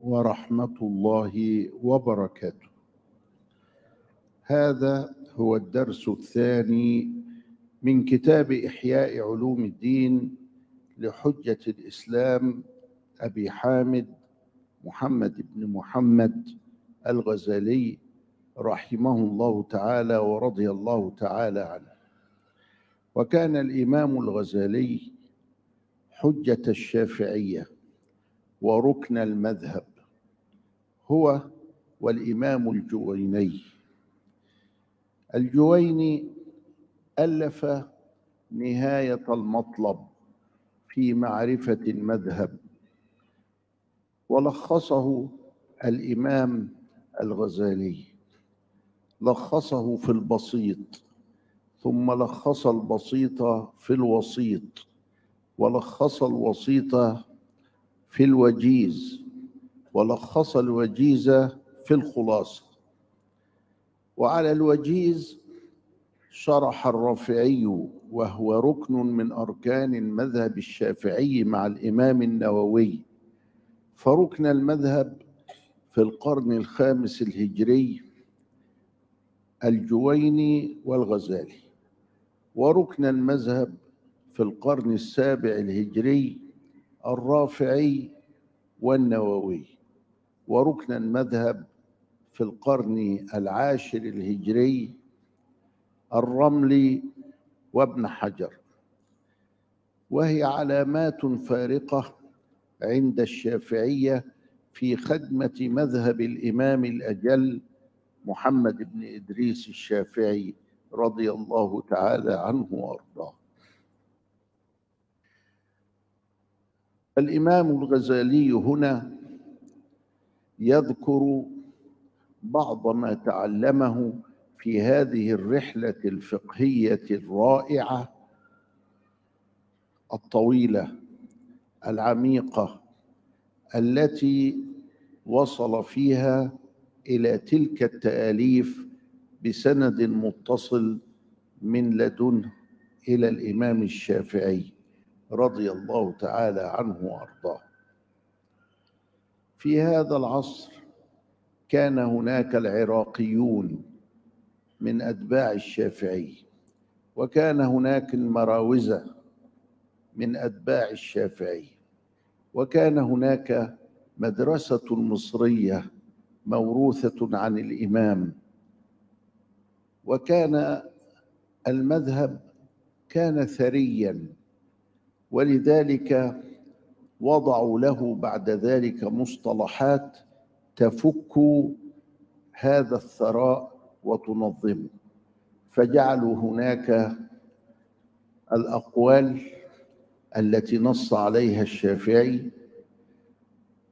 ورحمة الله وبركاته. هذا هو الدرس الثاني من كتاب إحياء علوم الدين لحجة الإسلام أبي حامد محمد بن محمد الغزالي رحمه الله تعالى ورضي الله تعالى عنه. وكان الإمام الغزالي حجة الشافعية وركن المذهب، هو والإمام الجويني. الجويني ألف نهاية المطلب في معرفة المذهب، ولخصه الإمام الغزالي، لخصه في البسيط، ثم لخص البسيط في الوسيط، ولخص الوسيط في الوجيز، ولخص الوجيز في الخلاصة. وعلى الوجيز شرح الرافعي، وهو ركن من أركان المذهب الشافعي مع الإمام النووي. فركن المذهب في القرن الخامس الهجري الجويني والغزالي، وركن المذهب في القرن السابع الهجري الرافعي والنووي، وركن المذهب في القرن العاشر الهجري الرملي وابن حجر. وهي علامات فارقة عند الشافعية في خدمة مذهب الإمام الأجل محمد بن إدريس الشافعي رضي الله تعالى عنه وأرضاه. الإمام الغزالي هنا يذكر بعض ما تعلمه في هذه الرحلة الفقهية الرائعة الطويلة العميقة التي وصل فيها إلى تلك التآليف بسند متصل من لدنه إلى الإمام الشافعي رضي الله تعالى عنه وأرضاه. في هذا العصر كان هناك العراقيون من أتباع الشافعي، وكان هناك المراوزة من أتباع الشافعي، وكان هناك مدرسة مصرية موروثة عن الإمام. وكان المذهب كان ثريا، ولذلك وضعوا له بعد ذلك مصطلحات تفك هذا الثراء وتنظمه. فجعلوا هناك الأقوال التي نص عليها الشافعي،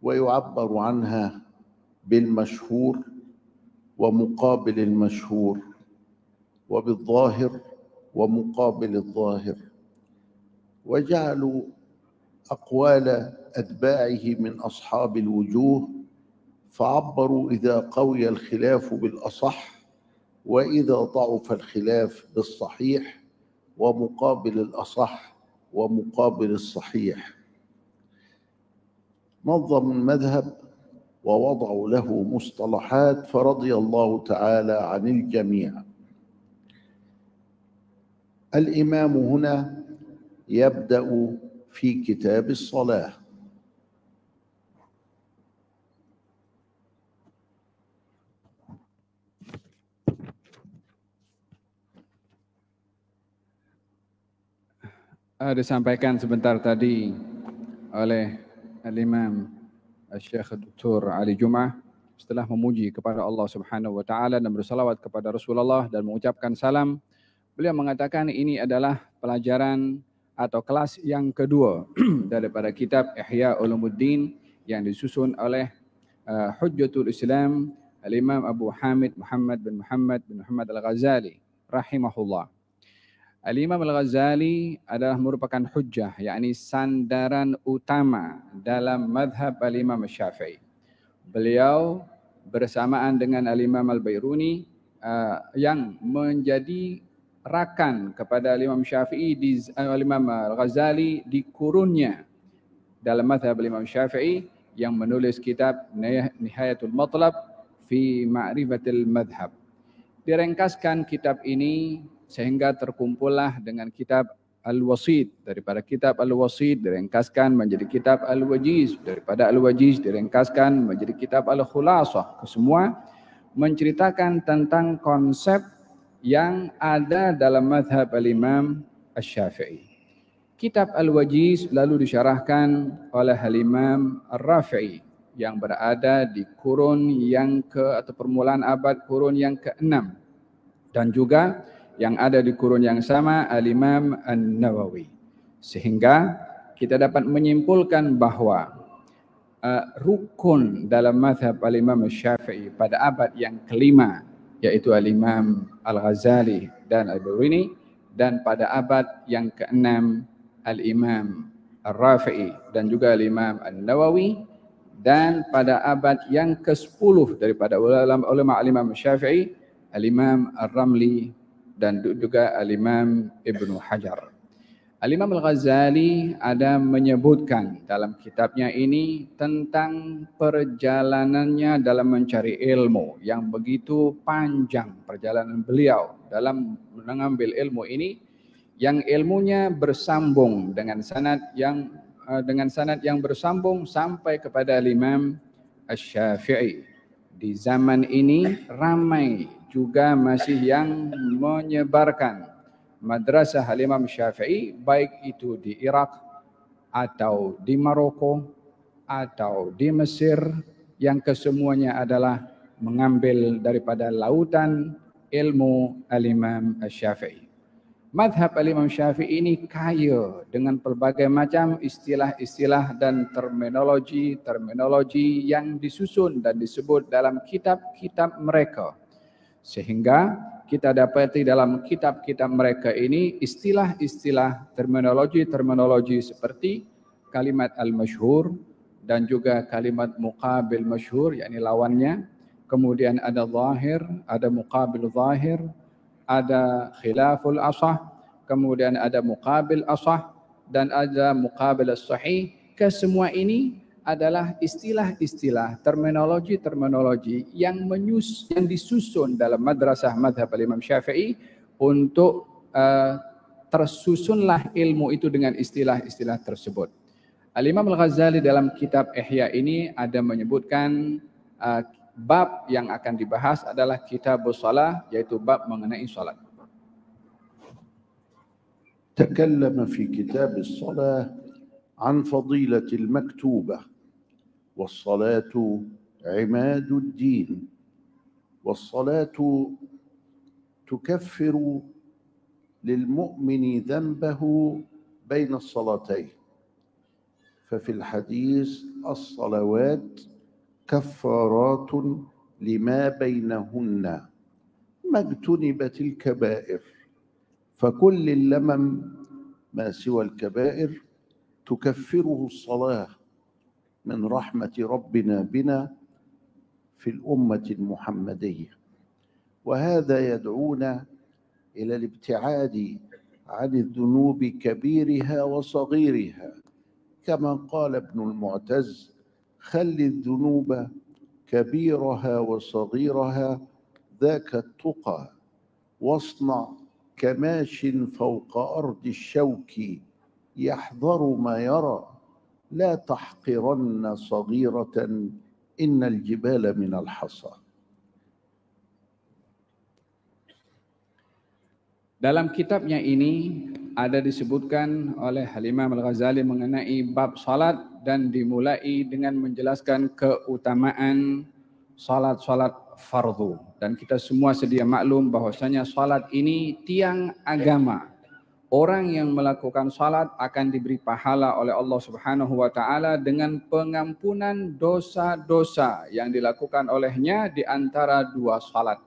ويعبر عنها بالمشهور ومقابل المشهور، وبالظاهر ومقابل الظاهر. وجعلوا أقوال أتباعه من أصحاب الوجوه، فعبروا إذا قوي الخلاف بالأصح، وإذا ضعف الخلاف بالصحيح، ومقابل الأصح ومقابل الصحيح. نظموا المذهب ووضعوا له مصطلحات، فرضي الله تعالى عن الجميع. الإمام هنا يبدأ في كتاب الصلاة. Disampaikan sebentar tadi oleh Al-Imam Syekh Dr. Ali Jum'ah setelah memuji kepada Allah Subhanahu wa taala dan bersalawat kepada Rasulullah dan mengucapkan salam. Beliau mengatakan ini adalah pelajaran atau kelas yang kedua daripada kitab Ihya Ulumuddin yang disusun oleh Hujjatul Islam Al-Imam Abu Hamid Muhammad bin Muhammad Al-Ghazali rahimahullah. Al-Imam Al-Ghazali adalah merupakan hujjah, yakni sandaran utama dalam madhab Al-Imam Syafi'i. Beliau bersamaan dengan Al-Imam Al-Bairuni yang menjadi rakan kepada Al-Imam Syafi'i, Al-Imam Al-Ghazali di kurunnya dalam madhab Al-Imam Syafi'i, yang menulis kitab Nihayatul Matlab fi Ma'rifatil Madhab. Diringkaskan kitab ini sehingga terkumpullah dengan kitab Al-Wasit. Daripada kitab Al-Wasit diringkaskan menjadi kitab Al-Wajiz. Daripada Al-Wajiz diringkaskan menjadi kitab Al-Khulasah. Kesemua menceritakan tentang konsep yang ada dalam mazhab Al-Imam Asy-Syafi'i. Kitab Al-Wajiz lalu disyarahkan oleh Al-Imam Ar-Rafi'i yang berada di kurun yang atau permulaan abad kurun yang ke-6, dan juga yang ada di kurun yang sama Al-Imam An-Nawawi. Sehingga kita dapat menyimpulkan bahwa rukun dalam mazhab Al-Imam Asy-Syafi'i pada abad yang ke-5 yaitu Al-Imam Al-Ghazali dan Al-Biruni, dan pada abad yang ke-6 Al-Imam Ar-Rafi'i dan juga Al-Imam An-Nawawi, dan pada abad yang ke-10 daripada ulama Al-Imam Syafi'i, Al-Imam Ar-Ramli dan juga Al-Imam Ibnu Hajar. Al-Imam Al-Ghazali ada menyebutkan dalam kitabnya ini tentang perjalanannya dalam mencari ilmu yang begitu panjang, perjalanan beliau dalam mengambil ilmu ini, yang ilmunya bersambung dengan sanad yang bersambung sampai kepada Imam Asy-Syafi'i. Di zaman ini ramai juga masih yang menyebarkan madrasah Imam Syafi'i, baik itu di Irak atau di Maroko atau di Mesir, yang kesemuanya adalah mengambil daripada lautan ilmu Al-Imam Asy-Syafi'i. Madhab Al-Imam Syafi'i ini kaya dengan pelbagai macam istilah-istilah dan terminologi yang disusun dan disebut dalam kitab-kitab mereka. Sehingga kita dapati dalam kitab-kitab mereka ini istilah-istilah terminologi seperti kalimat al-masyhur dan juga kalimat muqabil masyhur, yakni lawannya. Kemudian ada zahir, ada muqabil zahir, ada khilaful asah, kemudian ada muqabil asah, dan ada muqabil as-sahih. Kesemua ini adalah istilah-istilah, terminologi yang disusun dalam madrasah madhab Imam Syafi'i untuk tersusunlah ilmu itu dengan istilah-istilah tersebut. Al-Imam Al-Ghazali dalam kitab Ihya ini ada menyebutkan bab yang akan dibahas adalah kitabus shalah, yaitu bab mengenai salat. تكلم في كتاب الصلاة عن فضيلة المكتوبة، والصلاة عماد الدين، والصلاة تكفر للمؤمن ذنبه بين الصلاتين. ففي الحديث الصلوات كفارات لما بينهن ما اجتنبت الكبائر، فكل اللمم ما سوى الكبائر تكفره الصلاة من رحمة ربنا بنا في الأمة المحمدية. وهذا يدعونا إلى الابتعاد عن الذنوب كبيرها وصغيرها، كما قال ابن المعتز: خل الذنوب كبيرها وصغيرها ذاك التقى، واصنع كماش فوق أرض الشوك يحذر ما يرى، لا تحقرن صغيرة إن الجبال من الحصى. Dalam kitabnya ini ada disebutkan oleh Al-Imam Al-Ghazali mengenai bab salat, dan dimulai dengan menjelaskan keutamaan salat-salat fardu. Dan kita semua sedia maklum bahwasanya salat ini tiang agama. Orang yang melakukan salat akan diberi pahala oleh Allah Subhanahu wa taala dengan pengampunan dosa-dosa yang dilakukan olehnya di antara dua salat.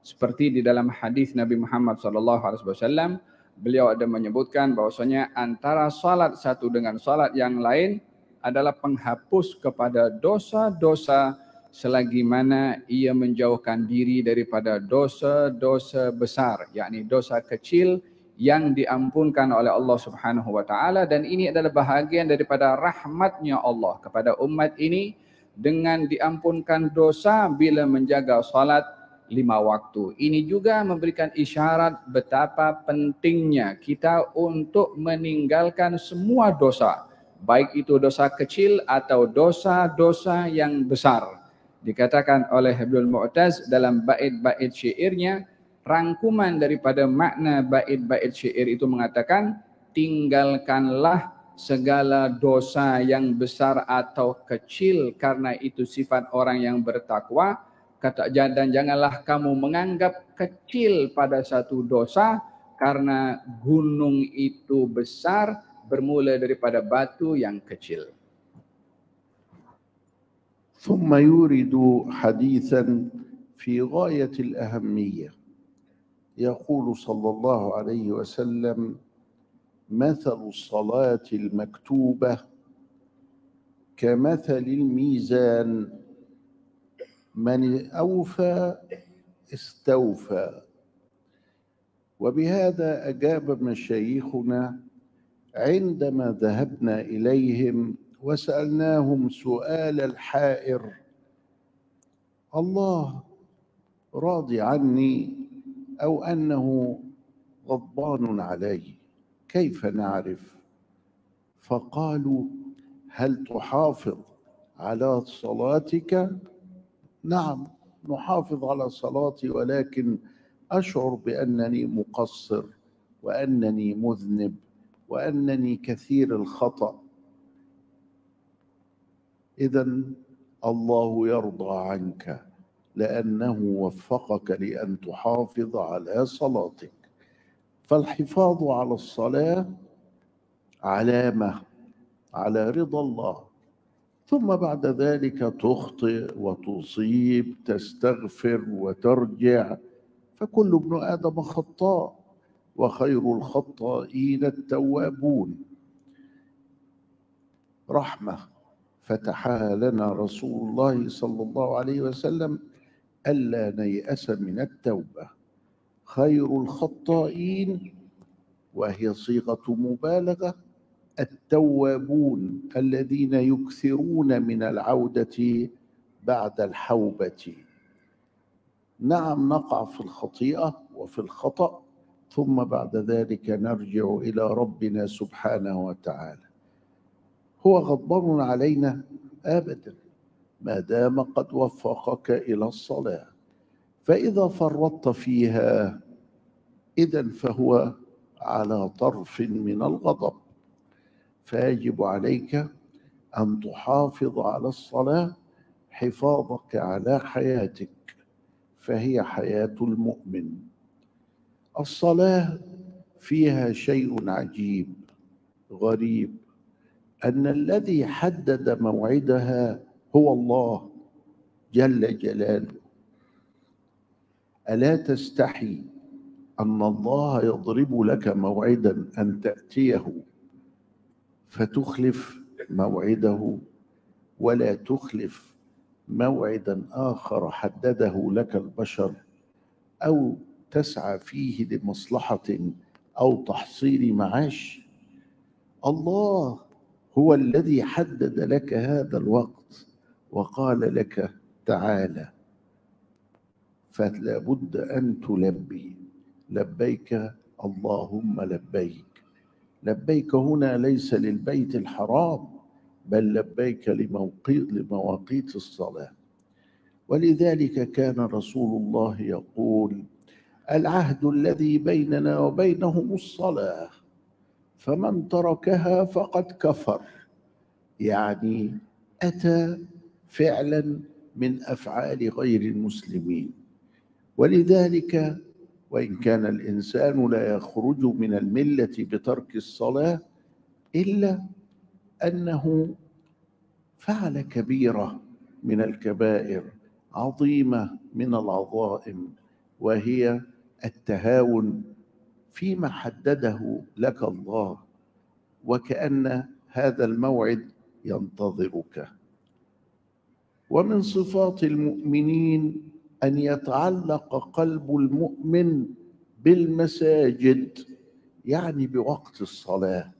Seperti di dalam hadis Nabi Muhammad SAW, beliau ada menyebutkan bahwasanya antara salat satu dengan salat yang lain adalah penghapus kepada dosa-dosa selagi mana ia menjauhkan diri daripada dosa-dosa besar, yakni dosa kecil yang diampunkan oleh Allah Subhanahu wa taala. Dan ini adalah bahagian daripada rahmatnya Allah kepada umat ini, dengan diampunkan dosa bila menjaga salat 5 waktu. Ini juga memberikan isyarat betapa pentingnya kita untuk meninggalkan semua dosa, baik itu dosa kecil atau dosa-dosa yang besar. Dikatakan oleh Habibul Mu'taz dalam bait-bait syairnya, rangkuman daripada makna bait-bait syair itu mengatakan, tinggalkanlah segala dosa yang besar atau kecil karena itu sifat orang yang bertakwa. Dan janganlah kamu menganggap kecil pada satu dosa karena gunung itu besar bermula daripada batu yang kecil. ثم يورد حديثا في غاية الأهمية يقول صلى الله عليه وسلم مثل الصلاة المكتوبة كمثل الميزان من أوفى استوفى. وبهذا أجاب مشايخنا عندما ذهبنا إليهم وسألناهم سؤال الحائر: الله راضي عني أو أنه غضبان علي، كيف نعرف؟ فقالوا: هل تحافظ على صلاتك؟ نعم، نحافظ على صلاتي، ولكن أشعر بأنني مقصر وأنني مذنب وأنني كثير الخطأ. إذن الله يرضى عنك لأنه وفقك لأن تحافظ على صلاتك. فالحفاظ على الصلاة علامة على رضا الله، ثم بعد ذلك تخطئ وتصيب، تستغفر وترجع، فكل ابن آدم خطاء وخير الخطائين التوابون. رحمة فتحها لنا رسول الله صلى الله عليه وسلم ألا نيأس من التوبة. خير الخطائين، وهي صيغة مبالغة، التوابون الذين يكثرون من العودة بعد الحوبة. نعم، نقع في الخطيئة وفي الخطأ، ثم بعد ذلك نرجع إلى ربنا سبحانه وتعالى. هو غضبان علينا؟ أبدا، ما دام قد وفقك إلى الصلاة. فإذا فرطت فيها إذن فهو على طرف من الغضب. فيجب عليك أن تحافظ على الصلاة حفاظك على حياتك، فهي حياة المؤمن. الصلاة فيها شيء عجيب غريب، أن الذي حدد موعدها هو الله جل جلاله. ألا تستحي أن الله يضرب لك موعدا أن تأتيه فتخلف موعده، ولا تخلف موعدا آخر حدده لك البشر، أو تسعى فيه لمصلحة أو تحصيل معاش؟ الله هو الذي حدد لك هذا الوقت وقال لك تعالى، فلا بد أن تلبي لبيك اللهم لبيك. لبيك هنا ليس للبيت الحرام، بل لبيك لمواقيت الصلاة. ولذلك كان رسول الله يقول: العهد الذي بيننا وبينهم الصلاة، فمن تركها فقد كفر، يعني أتى فعلا من أفعال غير المسلمين. ولذلك وإن كان الإنسان لا يخرج من الملة بترك الصلاة، إلا أنه فعل كبيرة من الكبائر، عظيمة من العظائم، وهي التهاون فيما حدده لك الله، وكأن هذا الموعد ينتظرك. ومن صفات المؤمنين أن يتعلق قلب المؤمن بالمساجد، يعني بوقت الصلاة،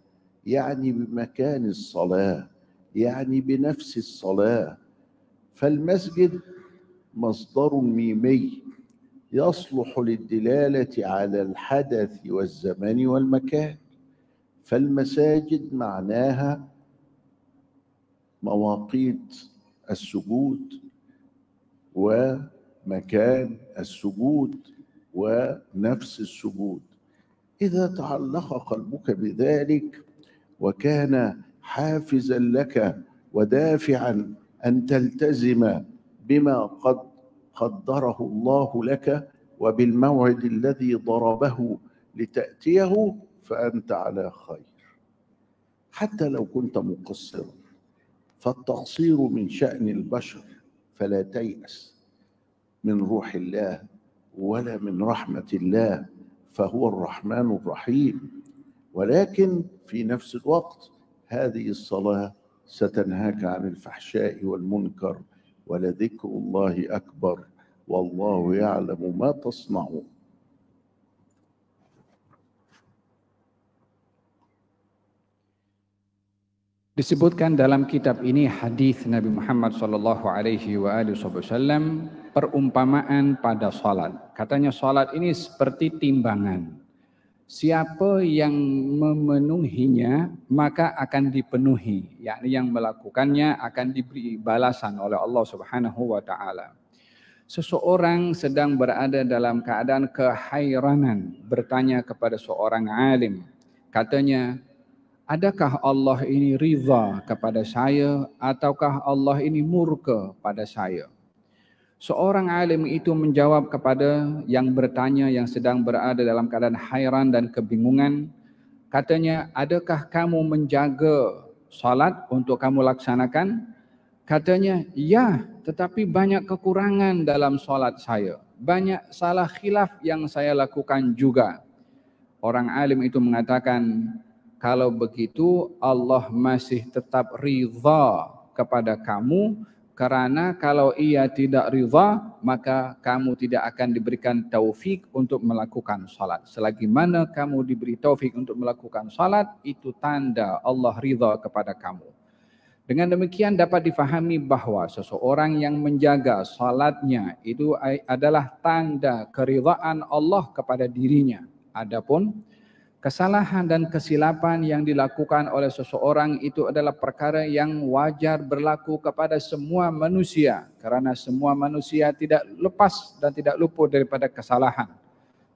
يعني بمكان الصلاة، يعني بنفس الصلاة. فالمسجد مصدر ميمي يصلح للدلالة على الحدث والزمان والمكان، فالمساجد معناها مواقيت السجود ومكان السجود ونفس السجود. إذا تعلق قلبك بذلك وكان حافزا لك ودافعا أن تلتزم بما قد قدره الله لك وبالموعد الذي ضربه لتأتيه، فأنت على خير حتى لو كنت مقصرا، فالتقصير من شأن البشر، فلا تيأس من روح الله ولا من رحمة الله، فهو الرحمن الرحيم. ولكن في نفس الوقت هذه الصلاة ستنهاك عن الفحشاء والمنكر، ولذكر الله أكبر والله يعلم ما تصنعون. Disebutkan dalam kitab ini hadis Nabi Muhammad SAW perumpamaan pada salat. Katanya salat ini seperti timbangan. Siapa yang memenuhinya maka akan dipenuhi, yakni yang melakukannya akan diberi balasan oleh Allah Subhanahu wa taala. Seseorang sedang berada dalam keadaan kehairanan, bertanya kepada seorang alim. Katanya, adakah Allah ini ridha kepada saya ataukah Allah ini murka pada saya? Seorang alim itu menjawab kepada yang bertanya yang sedang berada dalam keadaan hairan dan kebingungan. Katanya, adakah kamu menjaga salat untuk kamu laksanakan? Katanya, ya, tetapi banyak kekurangan dalam salat saya. Banyak salah khilaf yang saya lakukan juga. Orang alim itu mengatakan, kalau begitu Allah masih tetap ridha kepada kamu, karena kalau ia tidak ridha maka kamu tidak akan diberikan taufik untuk melakukan salat. Selagi mana kamu diberi taufik untuk melakukan salat, itu tanda Allah ridha kepada kamu. Dengan demikian dapat difahami bahawa seseorang yang menjaga salatnya itu adalah tanda keridhaan Allah kepada dirinya. Adapun kesalahan dan kesilapan yang dilakukan oleh seseorang itu adalah perkara yang wajar berlaku kepada semua manusia, kerana semua manusia tidak lepas dan tidak luput daripada kesalahan.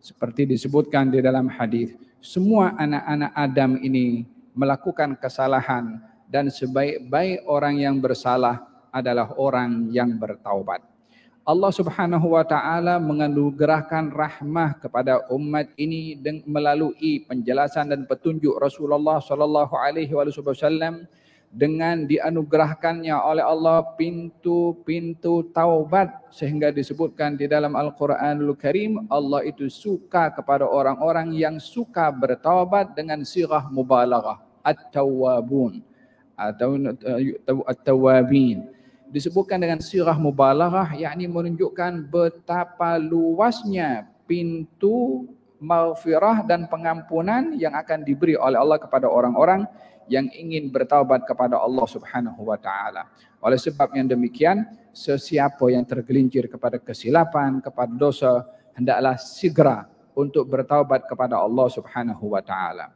Seperti disebutkan di dalam hadis, semua anak-anak Adam ini melakukan kesalahan dan sebaik-baik orang yang bersalah adalah orang yang bertaubat. Allah Subhanahu wa taala menganugerahkan rahmah kepada umat ini melalui penjelasan dan petunjuk Rasulullah sallallahu alaihi wasallam, dengan dianugerahkannya oleh Allah pintu-pintu taubat, sehingga disebutkan di dalam Al-Qur'anul Karim Allah itu suka kepada orang-orang yang suka bertaubat dengan sirah mubalaghah, at-tawwabun atau at-tawwabin. Disebutkan dengan sirah mubalaghah, yakni menunjukkan betapa luasnya pintu maghfirah dan pengampunan yang akan diberi oleh Allah kepada orang-orang yang ingin bertaubat kepada Allah Subhanahu wa taala. Oleh sebab yang demikian, sesiapa yang tergelincir kepada kesilapan, kepada dosa, hendaklah segera untuk bertaubat kepada Allah Subhanahu wa taala.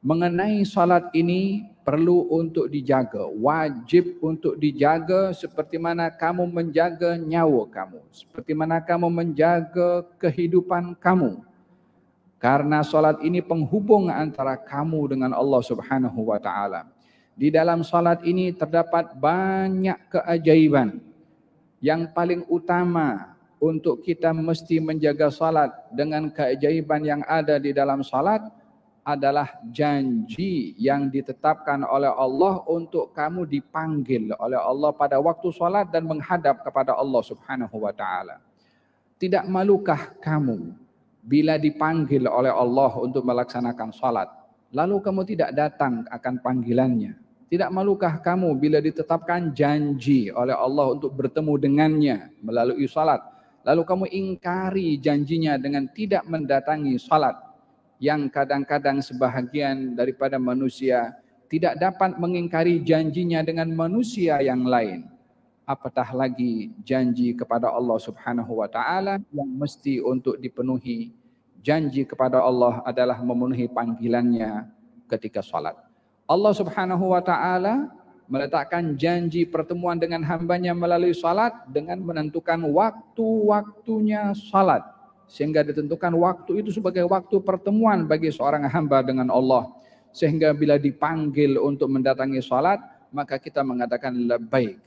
Mengenai salat ini perlu untuk dijaga, wajib untuk dijaga seperti mana kamu menjaga nyawa kamu, seperti mana kamu menjaga kehidupan kamu. Karena salat ini penghubung antara kamu dengan Allah Subhanahu wa taala. Di dalam salat ini terdapat banyak keajaiban. Yang paling utama untuk kita mesti menjaga salat dengan keajaiban yang ada di dalam salat adalah janji yang ditetapkan oleh Allah untuk kamu dipanggil oleh Allah pada waktu salat dan menghadap kepada Allah Subhanahu wa taala. Tidak malukah kamu bila dipanggil oleh Allah untuk melaksanakan salat, lalu kamu tidak datang akan panggilannya? Tidak malukah kamu bila ditetapkan janji oleh Allah untuk bertemu dengannya melalui salat, lalu kamu ingkari janjinya dengan tidak mendatangi salat? Yang kadang-kadang sebahagian daripada manusia tidak dapat mengingkari janjinya dengan manusia yang lain. apatah lagi janji kepada Allah Subhanahu wa taala yang mesti untuk dipenuhi. Janji kepada Allah adalah memenuhi panggilannya ketika salat. Allah Subhanahu wa taala meletakkan janji pertemuan dengan hambanya melalui salat dengan menentukan waktu-waktunya salat, sehingga ditentukan waktu itu sebagai waktu pertemuan bagi seorang hamba dengan Allah, sehingga bila dipanggil untuk mendatangi salat maka kita mengatakan labbaik,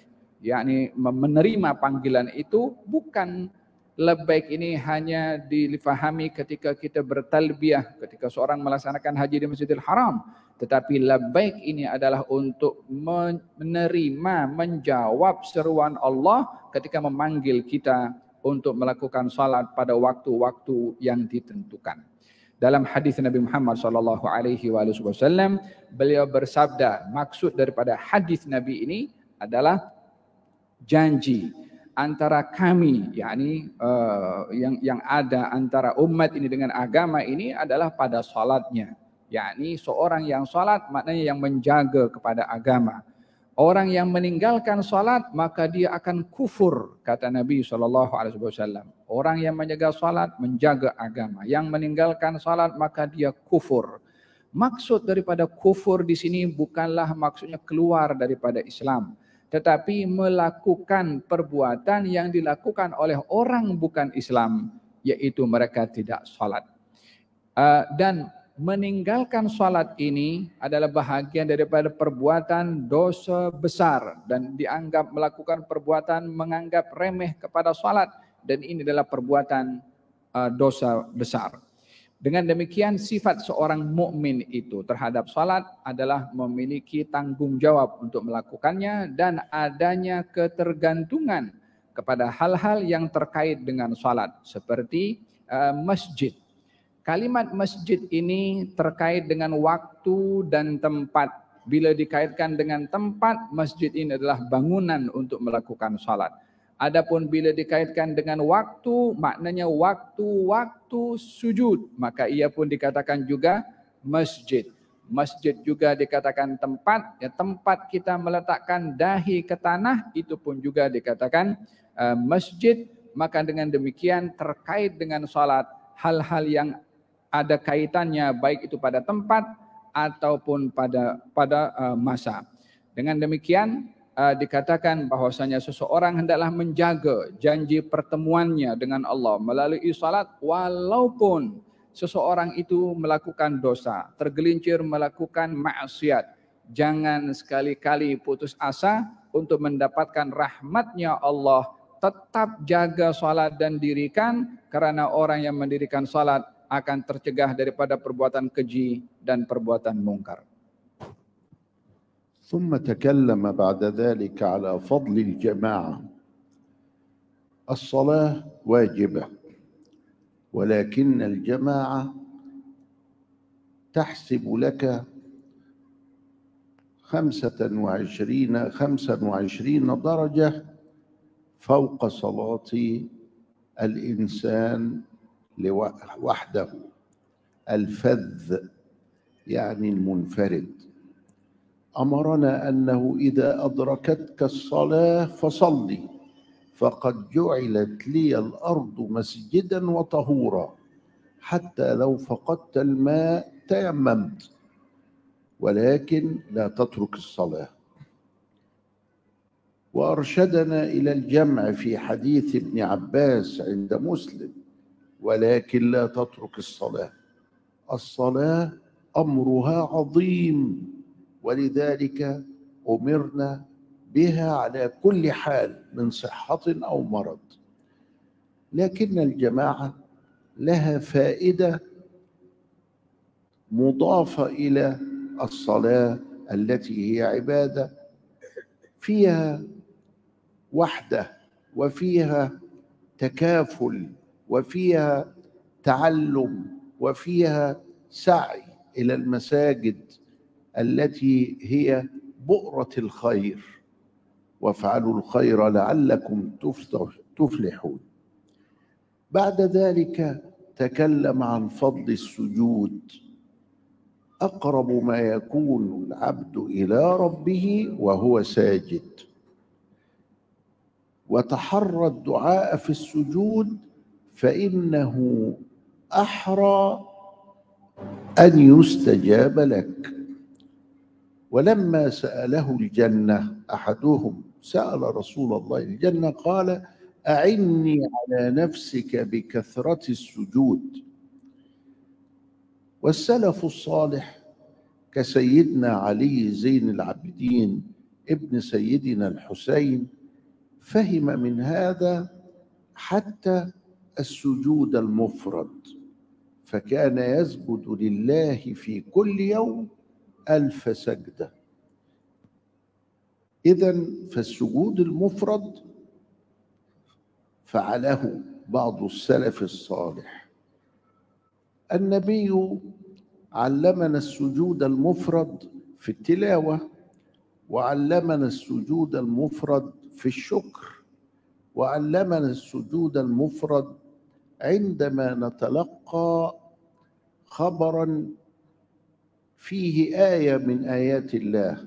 yakni menerima panggilan itu. Bukan labbaik ini hanya difahami ketika kita bertalbiyah ketika seorang melaksanakan haji di Masjidil Haram, tetapi labbaik ini adalah untuk menerima, menjawab seruan Allah ketika memanggil kita untuk melakukan salat pada waktu-waktu yang ditentukan. Dalam hadis Nabi Muhammad sallallahu alaihi wasallam, beliau bersabda, maksud daripada hadis Nabi ini adalah janji antara kami, yakni yang ada antara umat ini dengan agama ini adalah pada salatnya. Yakni seorang yang salat maknanya yang menjaga kepada agama. Orang yang meninggalkan salat maka dia akan kufur, kata Nabi SAW. Orang yang menjaga salat menjaga agama. Yang meninggalkan salat maka dia kufur. Maksud daripada kufur di sini bukanlah maksudnya keluar daripada Islam, tetapi melakukan perbuatan yang dilakukan oleh orang bukan Islam, yaitu mereka tidak salat. Dan meninggalkan salat ini adalah bahagian daripada perbuatan dosa besar dan dianggap melakukan perbuatan menganggap remeh kepada salat, dan ini adalah perbuatan dosa besar. Dengan demikian sifat seorang mukmin itu terhadap salat adalah memiliki tanggung jawab untuk melakukannya dan adanya ketergantungan kepada hal-hal yang terkait dengan salat seperti masjid. Kalimat masjid ini terkait dengan waktu dan tempat. Bila dikaitkan dengan tempat, masjid ini adalah bangunan untuk melakukan salat. Adapun bila dikaitkan dengan waktu, maknanya waktu-waktu sujud, maka ia pun dikatakan juga masjid. Masjid juga dikatakan tempat, ya tempat kita meletakkan dahi ke tanah, itu pun juga dikatakan masjid. Maka dengan demikian terkait dengan salat, hal-hal yang ada kaitannya baik itu pada tempat ataupun pada masa. Dengan demikian dikatakan bahwasanya seseorang hendaklah menjaga janji pertemuannya dengan Allah melalui salat, walaupun seseorang itu melakukan dosa, tergelincir melakukan maksiat. Jangan sekali-kali putus asa untuk mendapatkan rahmatnya Allah. Tetap jaga salat dan dirikan, karena orang yang mendirikan salat akan tercegah daripada perbuatan keji dan perbuatan mungkar. ثم تكلم بعد ذلك على فضل الجماعة. الصلاة واجبة، ولكن الجماعة تحسب لك 25 درجة فوق صلاة الإنسان وحده، الفذ يعني المنفرد. أمرنا أنه إذا أدركتك الصلاة فصلي، فقد جعلت لي الأرض مسجدا وطهورا، حتى لو فقدت الماء تيممت، ولكن لا تترك الصلاة. وأرشدنا إلى الجمع في حديث ابن عباس عند مسلم، ولكن لا تترك الصلاة. الصلاة أمرها عظيم، ولذلك أمرنا بها على كل حال من صحة أو مرض. لكن الجماعة لها فائدة مضافة إلى الصلاة التي هي عبادة، فيها وحدة وفيها تكافل وفيها تعلم وفيها سعي إلى المساجد التي هي بؤرة الخير، وافعلوا الخير لعلكم تفلحون. بعد ذلك تكلم عن فضل السجود. أقرب ما يكون العبد إلى ربه وهو ساجد. وتحرى الدعاء في السجود فإنه أحرى أن يستجاب لك. ولما سأله الجنة أحدهم، سأل رسول الله الجنة، قال: أعني على نفسك بكثرة السجود. والسلف الصالح كسيدنا علي زين العابدين ابن سيدنا الحسين فهم من هذا حتى السجود المفرد، فكان يسجد لله في كل يوم 1000 سجدة. إذن فالسجود المفرد فعله بعض السلف الصالح. النبي علمنا السجود المفرد في التلاوة، وعلمنا السجود المفرد في الشكر، وعلمنا السجود المفرد عندما نتلقى خبرا فيه آية من آيات الله.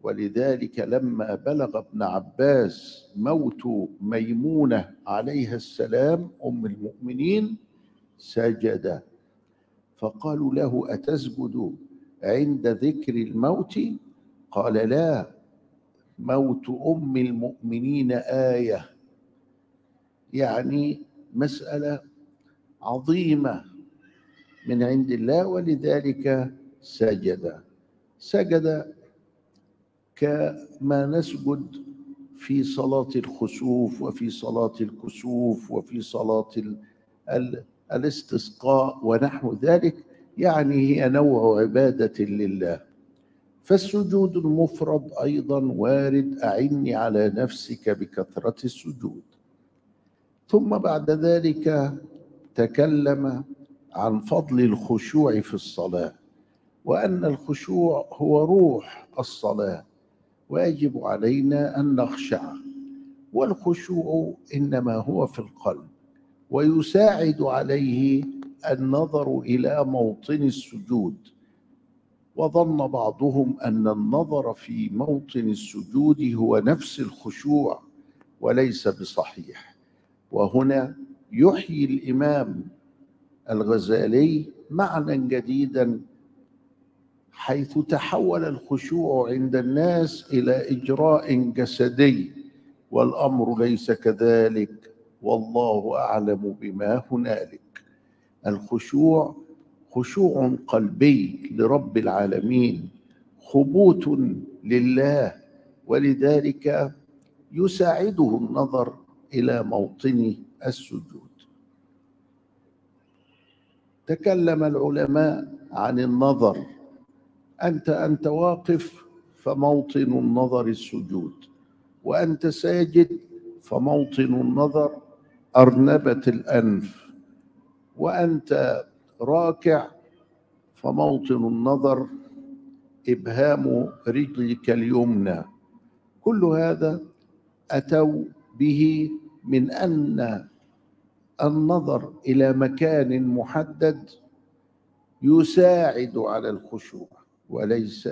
ولذلك لما بلغ ابن عباس موت ميمونة عليها السلام أم المؤمنين سجد، فقالوا له: أتسجد عند ذكر الموت؟ قال: لا، موت أم المؤمنين آية، يعني مسألة عظيمة من عند الله، ولذلك سجد كما نسجد في صلاة الخسوف وفي صلاة الكسوف وفي صلاة الاستسقاء ونحو ذلك، يعني هي نوع عبادة لله. فالسجود المفرد أيضا وارد: أعني على نفسك بكثرة السجود. ثم بعد ذلك تكلم عن فضل الخشوع في الصلاة، وأن الخشوع هو روح الصلاة، ويجب علينا أن نخشع. والخشوع إنما هو في القلب، ويساعد عليه النظر إلى موطن السجود. وظن بعضهم أن النظر في موطن السجود هو نفس الخشوع، وليس بصحيح. وهنا يحيي الإمام الغزالي معنى جديدا، حيث تحول الخشوع عند الناس إلى إجراء جسدي، والأمر ليس كذلك، والله أعلم بما هنالك. الخشوع خشوع قلبي لرب العالمين، خبوت لله، ولذلك يساعده النظر إلى موطن السجود. تكلم العلماء عن النظر. أنت واقف فموطن النظر السجود، وأنت ساجد فموطن النظر أرنبة الأنف، وأنت راكع فموطن النظر إبهام رجلك اليمنى. كل هذا أتوا به من أن النظر إلى مكان محدد يساعد على الخشوع، وليس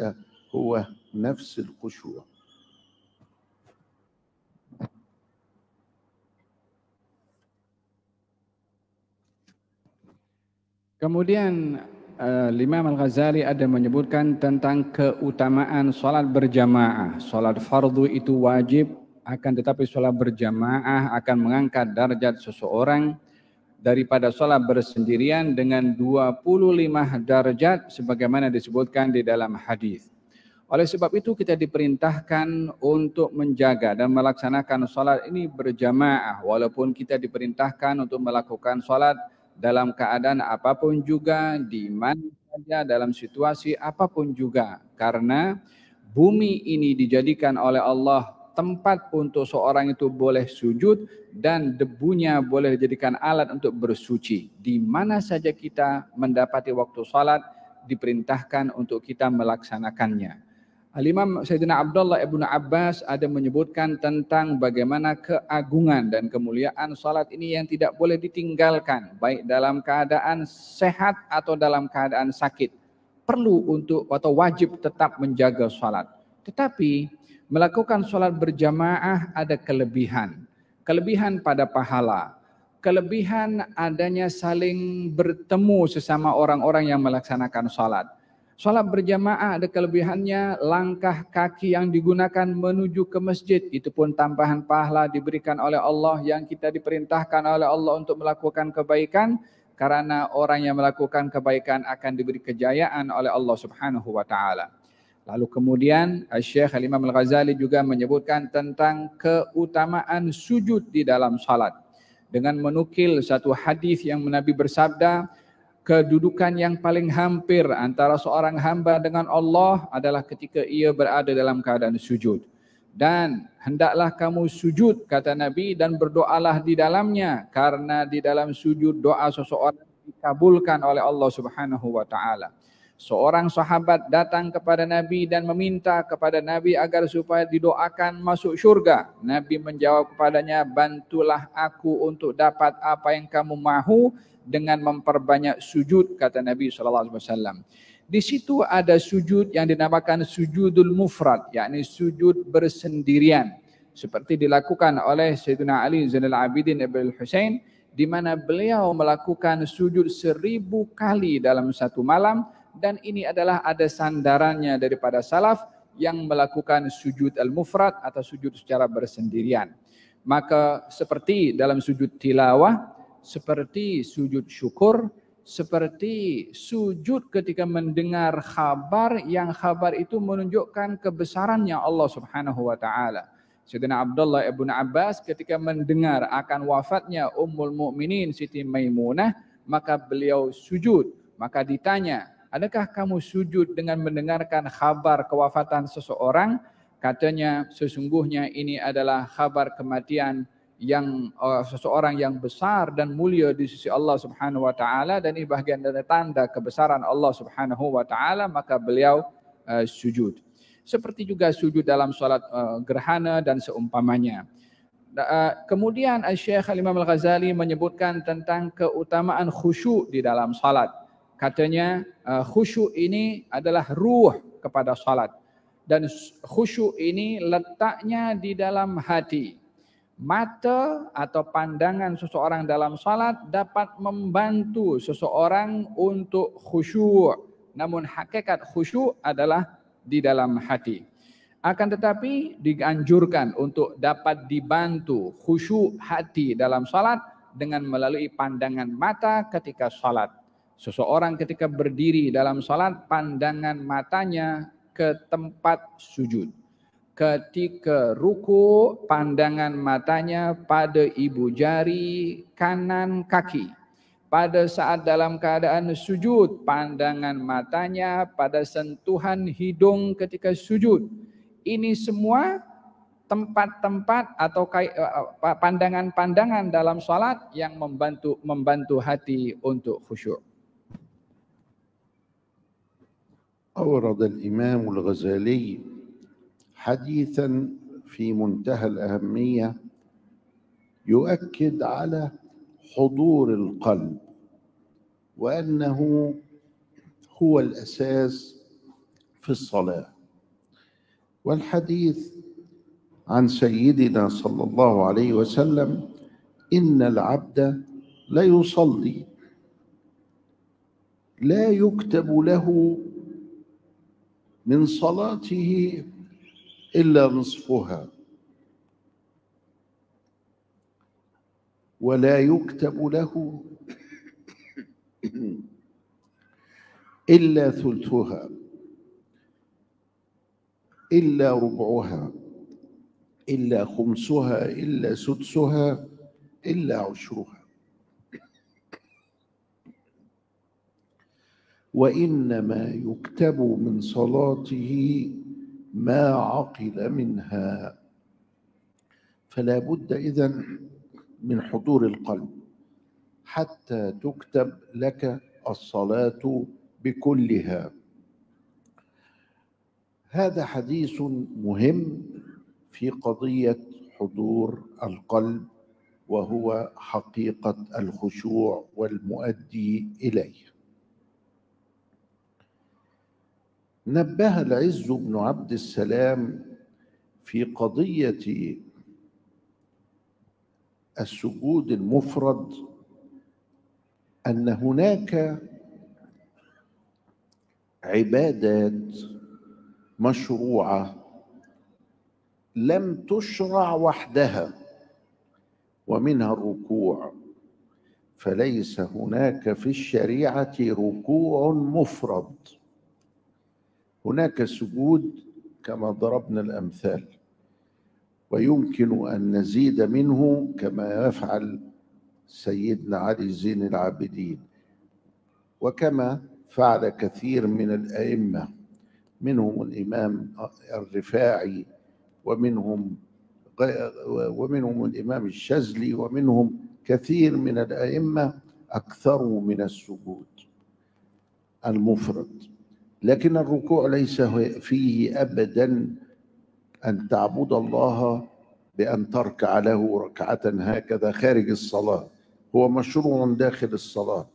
هو نفس الخشوع. Kemudian Imam Al-Ghazali ada menyebutkan tentang keutamaan sholat berjamaah. Sholat fardu itu wajib, akan tetapi sholat berjamaah akan mengangkat derajat seseorang daripada sholat bersendirian dengan 25 derajat sebagaimana disebutkan di dalam hadis. Oleh sebab itu kita diperintahkan untuk menjaga dan melaksanakan sholat ini berjamaah, walaupun kita diperintahkan untuk melakukan sholat dalam keadaan apapun juga, di mana saja, dalam situasi apapun juga. Karena bumi ini dijadikan oleh Allah tempat untuk seorang itu boleh sujud, dan debunya boleh dijadikan alat untuk bersuci. Di mana saja kita mendapati waktu salat, diperintahkan untuk kita melaksanakannya. Al-Imam Sayyidina Abdullah ibn Abbas ada menyebutkan tentang bagaimana keagungan dan kemuliaan salat ini yang tidak boleh ditinggalkan, baik dalam keadaan sehat atau dalam keadaan sakit. Perlu untuk atau wajib tetap menjaga salat. Tetapi melakukan salat berjamaah ada kelebihan. kelebihan pada pahala, kelebihan adanya saling bertemu sesama orang-orang yang melaksanakan salat. Salat berjamaah ada kelebihannya, langkah kaki yang digunakan menuju ke masjid, itu pun tambahan pahala diberikan oleh Allah yang kita diperintahkan oleh Allah untuk melakukan kebaikan, karena orang yang melakukan kebaikan akan diberi kejayaan oleh Allah Subhanahu wa taala. Lalu kemudian Syekh Imam Al-Ghazali juga menyebutkan tentang keutamaan sujud di dalam salat dengan menukil satu hadis yang Nabi bersabda, kedudukan yang paling hampir antara seorang hamba dengan Allah adalah ketika ia berada dalam keadaan sujud. Dan hendaklah kamu sujud, kata Nabi, dan berdoalah di dalamnya, karena di dalam sujud doa seseorang dikabulkan oleh Allah Subhanahu wa taala. Seorang sahabat datang kepada Nabi dan meminta kepada Nabi agar supaya didoakan masuk syurga. Nabi menjawab kepadanya, bantulah aku untuk dapat apa yang kamu mahu dengan memperbanyak sujud, kata Nabi SAW. Di situ ada sujud yang dinamakan sujudul mufrad, yakni sujud bersendirian, seperti dilakukan oleh Sayyidina Ali Zainal Abidin Ibn Husain, di mana beliau melakukan sujud 1000 kali dalam satu malam, dan ini adalah ada sandarannya daripada salaf yang melakukan sujud al-mufrad atau sujud secara bersendirian. Maka seperti dalam sujud tilawah, seperti sujud syukur, seperti sujud ketika mendengar khabar yang khabar itu menunjukkan kebesarannya Allah Subhanahu wa taala. Sayyidina Abdullah ibn Abbas ketika mendengar akan wafatnya Ummul Mukminin Siti Maimunah, maka beliau sujud. Maka ditanya, adakah kamu sujud dengan mendengarkan khabar kewafatan seseorang? Katanya, sesungguhnya ini adalah kabar kematian yang seseorang yang besar dan mulia di sisi Allah Subhanahu wa taala, dan ini bagian dari tanda kebesaran Allah Subhanahu wa taala, maka beliau sujud. Seperti juga sujud dalam salat gerhana dan seumpamanya. Kemudian Syekh Imam Al-Ghazali menyebutkan tentang keutamaan khusyuk di dalam salat. Katanya khusyuk ini adalah ruh kepada salat, dan khusyuk ini letaknya di dalam hati. Mata atau pandangan seseorang dalam salat dapat membantu seseorang untuk khusyuk. Namun hakikat khusyuk adalah di dalam hati. Akan tetapi dianjurkan untuk dapat dibantu khusyuk hati dalam salat dengan melalui pandangan mata ketika salat. Seseorang ketika berdiri dalam salat, pandangan matanya ke tempat sujud. Ketika ruku, pandangan matanya pada ibu jari kanan kaki. Pada saat dalam keadaan sujud, pandangan matanya pada sentuhan hidung ketika sujud. Ini semua tempat-tempat atau pandangan-pandangan dalam salat yang membantu hati untuk khusyuk. أورد الإمام الغزالي حديثا في منتهى الأهمية يؤكد على حضور القلب وأنه هو الأساس في الصلاة. والحديث عن سيدنا صلى الله عليه وسلم إن العبد لا يصلي لا يكتب له من صلاته إلا نصفها ولا يكتب له إلا ثلثها إلا ربعها إلا خمسها إلا سدسها إلا عشرها. وإنما يكتب من صلاته ما عقل منها. فلا بد إذن من حضور القلب حتى تكتب لك الصلاة بكلها. هذا حديث مهم في قضية حضور القلب، وهو حقيقة الخشوع والمؤدي إليه. نبه العز بن عبد السلام في قضية السجود المفرد أن هناك عبادات مشروعة لم تشرع وحدها، ومنها الركوع، فليس هناك في الشريعة ركوع مفرد. هناك سجود كما ضربنا الأمثال، ويمكن أن نزيد منه كما يفعل سيدنا علي زين العابدين، وكما فعل كثير من الأئمة، منهم الإمام الرفاعي، ومنهم الإمام الشاذلي، ومنهم كثير من الأئمة أكثروا من السجود المفرد. لكن الركوع ليس فيه أبدا أن تعبد الله بأن تركع له ركعة هكذا خارج الصلاة، هو مشروع داخل الصلاة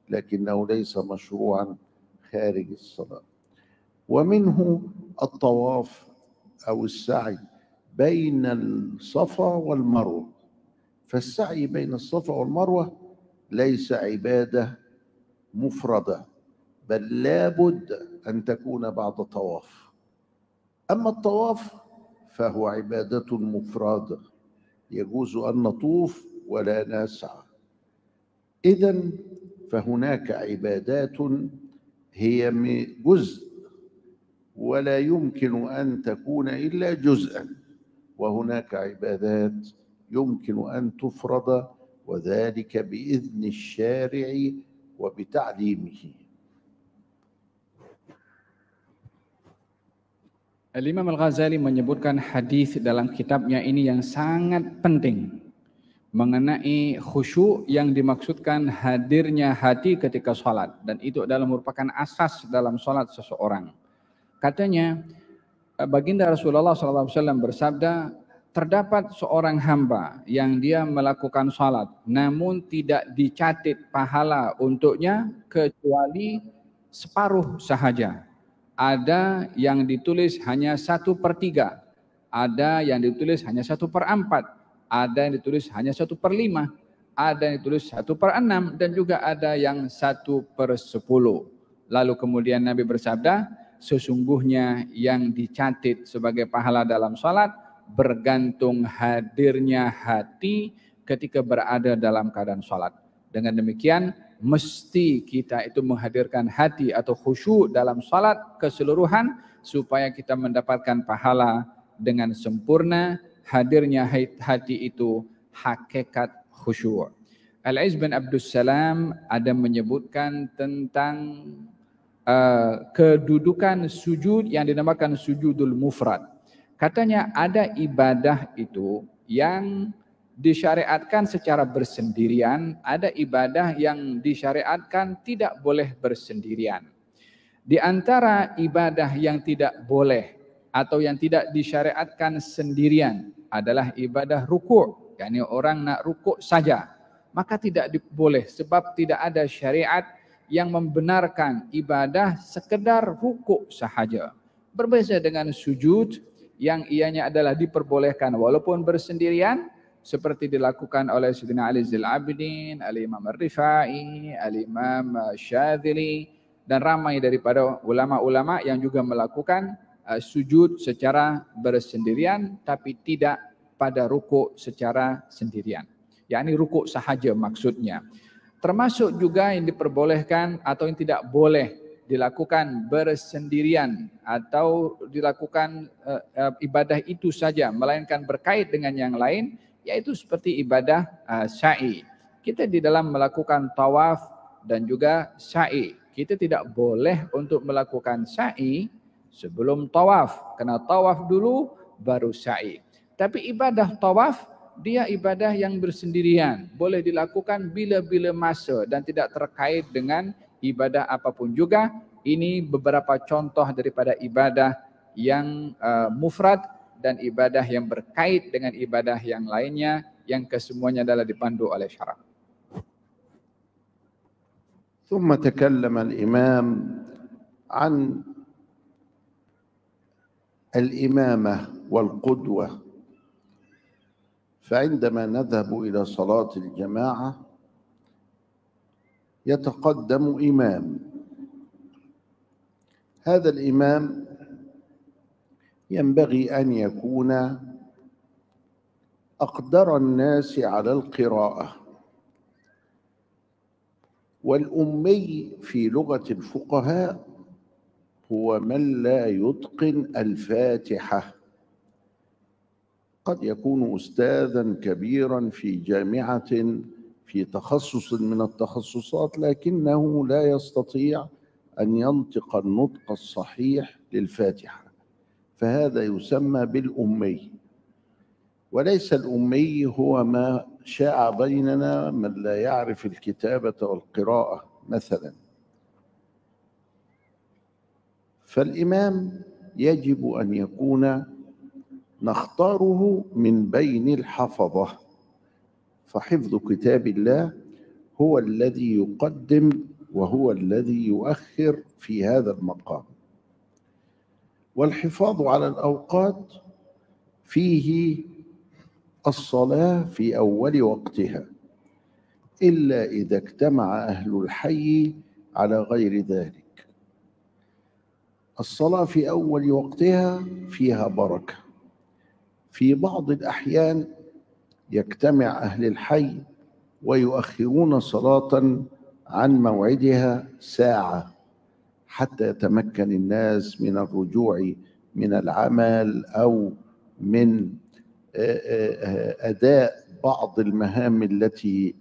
لكنه ليس مشروعا خارج الصلاة. ومنه الطواف أو السعي بين الصفا والمروة، فالسعي بين الصفا والمروة ليس عبادة مفردة، بل لابد أن تكون بعد طواف. أما الطواف فهو عبادة مفردة، يجوز أن نطوف ولا نسعى. إذن فهناك عبادات هي جزء ولا يمكن أن تكون إلا جزءا، وهناك عبادات يمكن أن تفرض، وذلك بإذن الشارع وبتعليمه. Imam Al-Ghazali menyebutkan hadis dalam kitabnya ini yang sangat penting mengenai khusyuk yang dimaksudkan hadirnya hati ketika sholat, dan itu adalah merupakan asas dalam sholat seseorang. Katanya baginda Rasulullah SAW bersabda, terdapat seorang hamba yang dia melakukan sholat namun tidak dicatat pahala untuknya kecuali separuh sahaja. Ada yang ditulis hanya 1/3, ada yang ditulis hanya 1/4, ada yang ditulis hanya 1/5, ada yang ditulis 1/6, dan juga ada yang 1/10. Lalu kemudian Nabi bersabda, sesungguhnya yang dicatat sebagai pahala dalam salat bergantung hadirnya hati ketika berada dalam keadaan salat. Dengan demikian mesti kita itu menghadirkan hati atau khusyuk dalam salat keseluruhan supaya kita mendapatkan pahala dengan sempurna. Hadirnya hati itu hakikat khusyuk. Al-Izz bin Abdus Salam ada menyebutkan tentang kedudukan sujud yang dinamakan sujudul mufrad. Katanya ada ibadah itu yang disyariatkan secara bersendirian, ada ibadah yang disyariatkan tidak boleh bersendirian. Di antara ibadah yang tidak boleh atau yang tidak disyariatkan sendirian adalah ibadah rukuk, yakni orang nak rukuk saja, maka tidak boleh sebab tidak ada syariat yang membenarkan ibadah sekedar rukuk sahaja. Berbeza dengan sujud yang ianya adalah diperbolehkan walaupun bersendirian, seperti dilakukan oleh Sayyidina Ali Zainal Abidin, Al-Imam Ar-Rifai, Al-Imam Syadzili, dan ramai daripada ulama-ulama yang juga melakukan sujud secara bersendirian tapi tidak pada rukuk secara sendirian. Yakni rukuk sahaja maksudnya. Termasuk juga yang diperbolehkan atau yang tidak boleh dilakukan bersendirian atau dilakukan ibadah itu saja, melainkan berkait dengan yang lain, yaitu seperti ibadah sa'i. Kita di dalam melakukan tawaf dan juga sa'i, kita tidak boleh untuk melakukan sa'i sebelum tawaf, karena tawaf dulu baru sa'i. Tapi ibadah tawaf dia ibadah yang bersendirian, boleh dilakukan bila-bila masa dan tidak terkait dengan ibadah apapun juga. Ini beberapa contoh daripada ibadah yang mufrad dan ibadah yang berkait dengan ibadah yang lainnya yang kesemuanya adalah dipandu oleh syarak. ثم تكلم الإمام عن الإمامة والقدوة، فعندما نذهب إلى صلاة الجماعة يتقدم إمام. هذا الإمام ينبغي أن يكون أقدر الناس على القراءة، والأمي في لغة الفقهاء هو من لا يتقن الفاتحة. قد يكون أستاذا كبيرا في جامعة في تخصص من التخصصات، لكنه لا يستطيع أن ينطق النطق الصحيح للفاتحة، فهذا يسمى بالأمي. وليس الأمي هو ما شاع بيننا من لا يعرف الكتابة والقراءة مثلا. فالإمام يجب أن يكون نختاره من بين الحفظة، فحفظ كتاب الله هو الذي يقدم وهو الذي يؤخر في هذا المقام. والحفاظ على الأوقات فيه الصلاة في أول وقتها، إلا إذا اجتمع أهل الحي على غير ذلك. الصلاة في أول وقتها فيها بركة. في بعض الأحيان يجتمع أهل الحي ويؤخرون صلاة عن موعدها ساعة حتى يتمكن الناس من الرجوع من العمل أو من أداء بعض المهام التي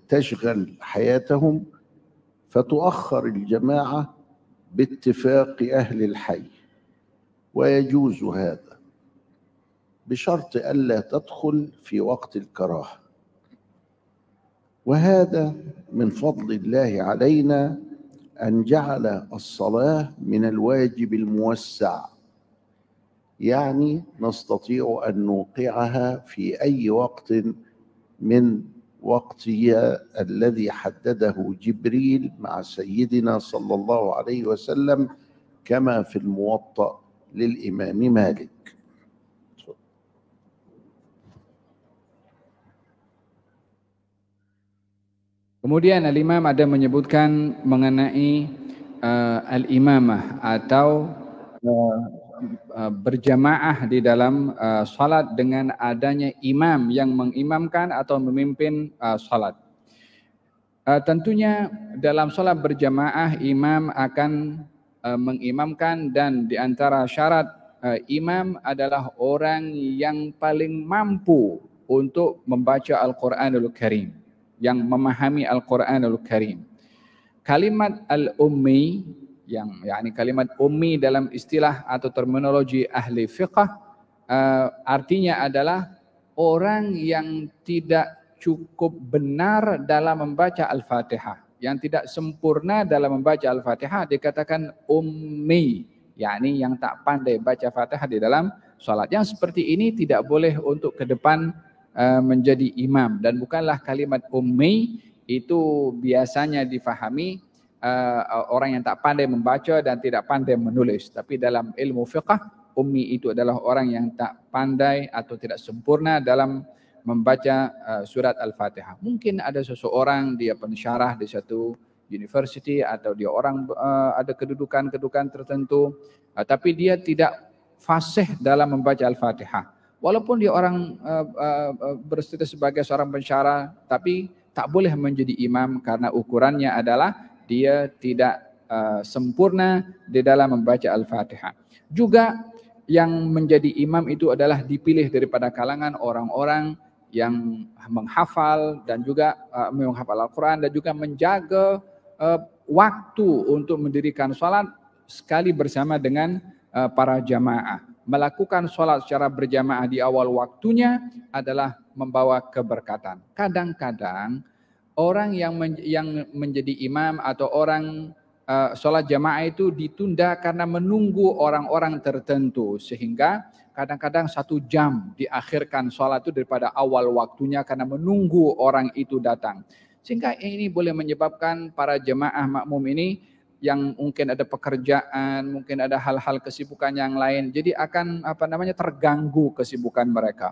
تشغل حياتهم، فتؤخر الجماعة باتفاق أهل الحي. ويجوز هذا بشرط ألا تدخل في وقت الكراهة. وهذا من فضل الله علينا أن جعل الصلاة من الواجب الموسع، يعني نستطيع أن نوقعها في أي وقت من وقتها الذي حدده جبريل مع سيدنا صلى الله عليه وسلم، كما في الموطأ للإمام مالك. Kemudian Al-Imam ada menyebutkan mengenai al-imamah atau berjamaah di dalam salat dengan adanya imam yang mengimamkan atau memimpin salat. Tentunya dalam salat berjamaah imam akan mengimamkan, dan di antara syarat imam adalah orang yang paling mampu untuk membaca Al-Quranul Karim, yang memahami Al-Quranul Karim. Kalimat al-ummi, yang kalimat ummi dalam istilah atau terminologi ahli fiqh, artinya adalah orang yang tidak cukup benar dalam membaca Al-Fatihah, yang tidak sempurna dalam membaca Al-Fatihah dikatakan ummi, yakni yang tak pandai baca Fatihah di dalam salat. Yang seperti ini tidak boleh untuk ke depan menjadi imam, dan bukanlah kalimat ummi itu biasanya difahami orang yang tak pandai membaca dan tidak pandai menulis. Tapi dalam ilmu fiqh, ummi itu adalah orang yang tak pandai atau tidak sempurna dalam membaca surat Al-Fatihah. Mungkin ada seseorang dia pensyarah di satu university atau dia orang ada kedudukan tertentu, tapi dia tidak fasih dalam membaca Al-Fatihah. Walaupun dia orang berstatus sebagai seorang pensyarah, tapi tak boleh menjadi imam karena ukurannya adalah dia tidak sempurna di dalam membaca Al-Fatihah. Juga yang menjadi imam itu adalah dipilih daripada kalangan orang-orang yang menghafal dan juga menghafal Al-Quran dan juga menjaga waktu untuk mendirikan sholat sekali bersama dengan para jamaah. Melakukan sholat secara berjamaah di awal waktunya adalah membawa keberkatan. Kadang-kadang orang yang menjadi imam atau orang sholat jamaah itu ditunda karena menunggu orang-orang tertentu, sehingga kadang-kadang 1 jam diakhirkan sholat itu daripada awal waktunya karena menunggu orang itu datang. Sehingga ini boleh menyebabkan para jemaah makmum ini yang mungkin ada pekerjaan, mungkin ada hal-hal kesibukan yang lain, jadi akan terganggu kesibukan mereka.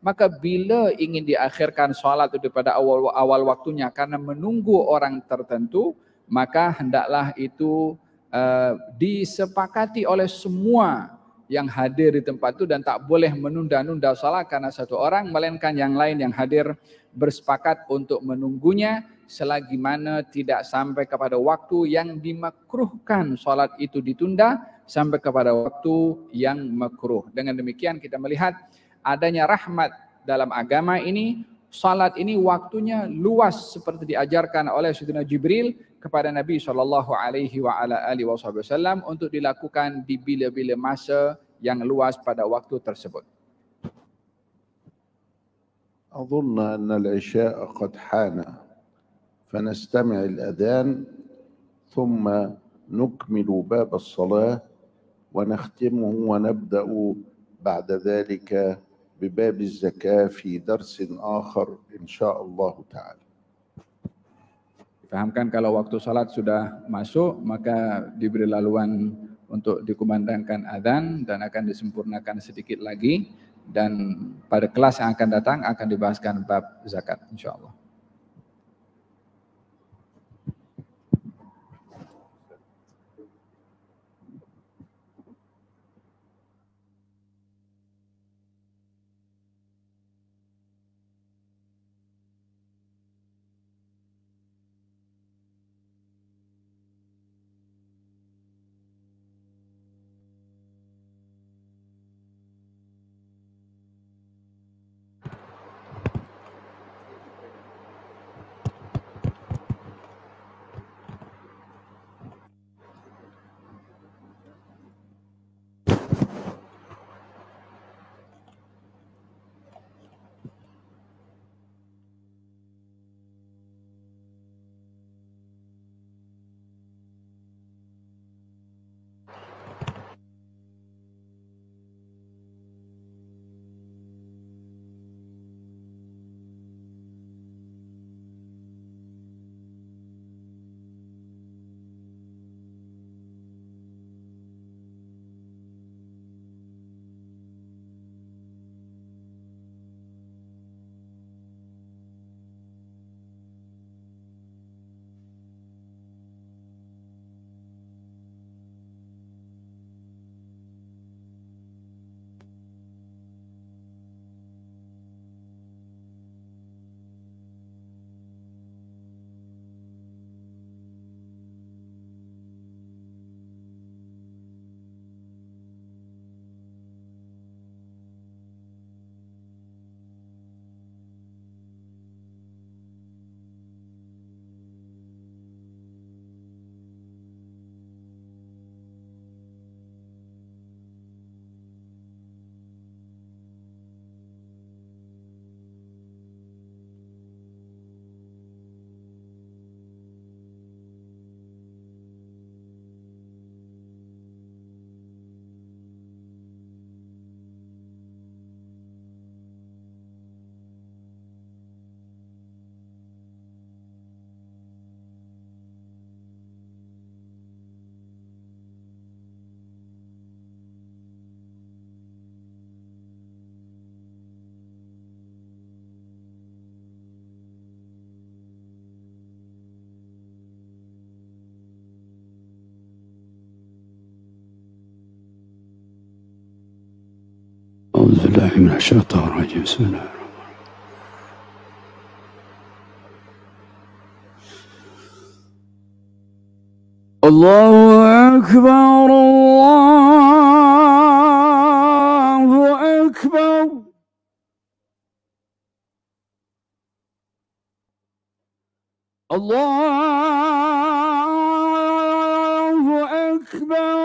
Maka bila ingin diakhirkan solat itu pada awal waktunya karena menunggu orang tertentu, maka hendaklah itu disepakati oleh semua yang hadir di tempat itu dan tak boleh menunda-nunda salat karena satu orang, melainkan yang lain yang hadir bersepakat untuk menunggunya selagi mana tidak sampai kepada waktu yang dimakruhkan salat itu ditunda sampai kepada waktu yang makruh. Dengan demikian kita melihat adanya rahmat dalam agama ini. Salat ini waktunya luas seperti diajarkan oleh Sayyidina Jibril kepada Nabi SAW untuk dilakukan di bila-bila masa yang luas pada waktu tersebut. أظن أن العشاء قد حان فنستمع الأذان ثم نكمل باب الصلاة ونختمه ونبدأ بعد ذلك بباب الزكاة في درس آخر إن شاء الله تعالى. Difahamkan kalau waktu salat sudah masuk, maka diberi laluan untuk dikumandangkan adzan dan akan disempurnakan sedikit lagi, dan pada kelas yang akan datang akan dibahaskan bab zakat insyaallah. أعوذ بالله من الشيطان الرجيم. بسم الله الرحمن الرحيم. الله أكبر الله أكبر. الله أكبر.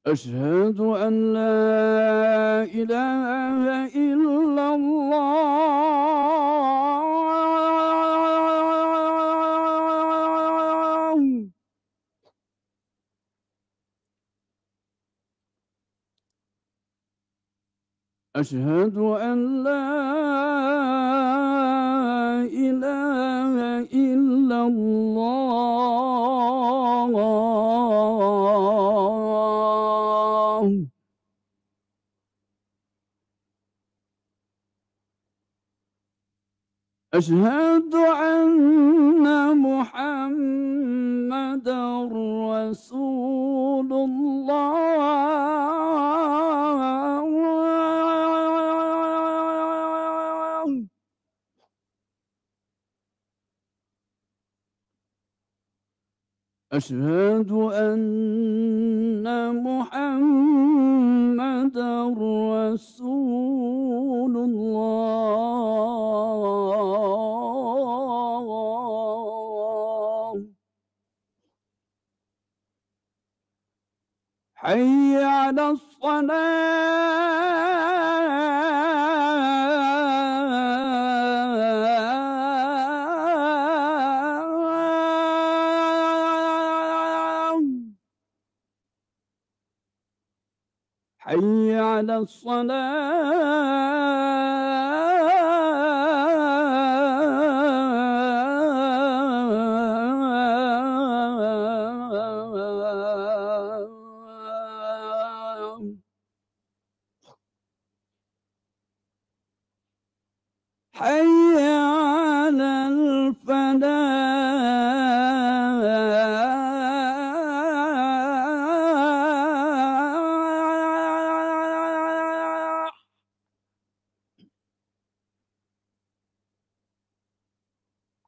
أشهد أن لا إله إلا الله. أشهد أن لا إله إلا الله. أشهد أن محمدًا رسول الله. أشهد أن محمدًا رسول الله. حي على الصلاة. حي على الصلاة. حي على الفلاح.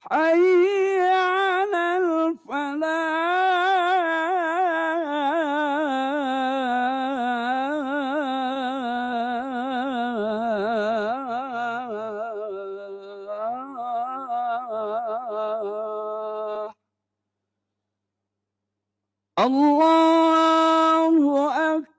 حي على الفلاح. الله أكبر.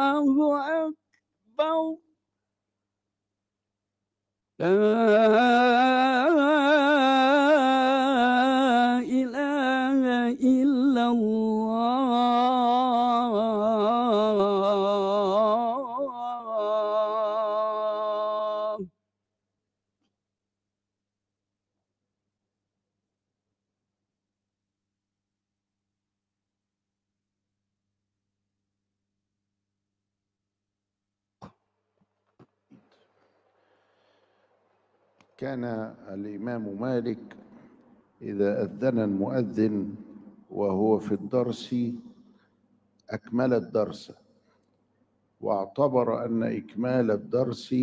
الله أكبر. لا إله إلا الله. كان الإمام مالك إذا أذن المؤذن وهو في الدرس أكمل الدرس، واعتبر أن إكمال الدرس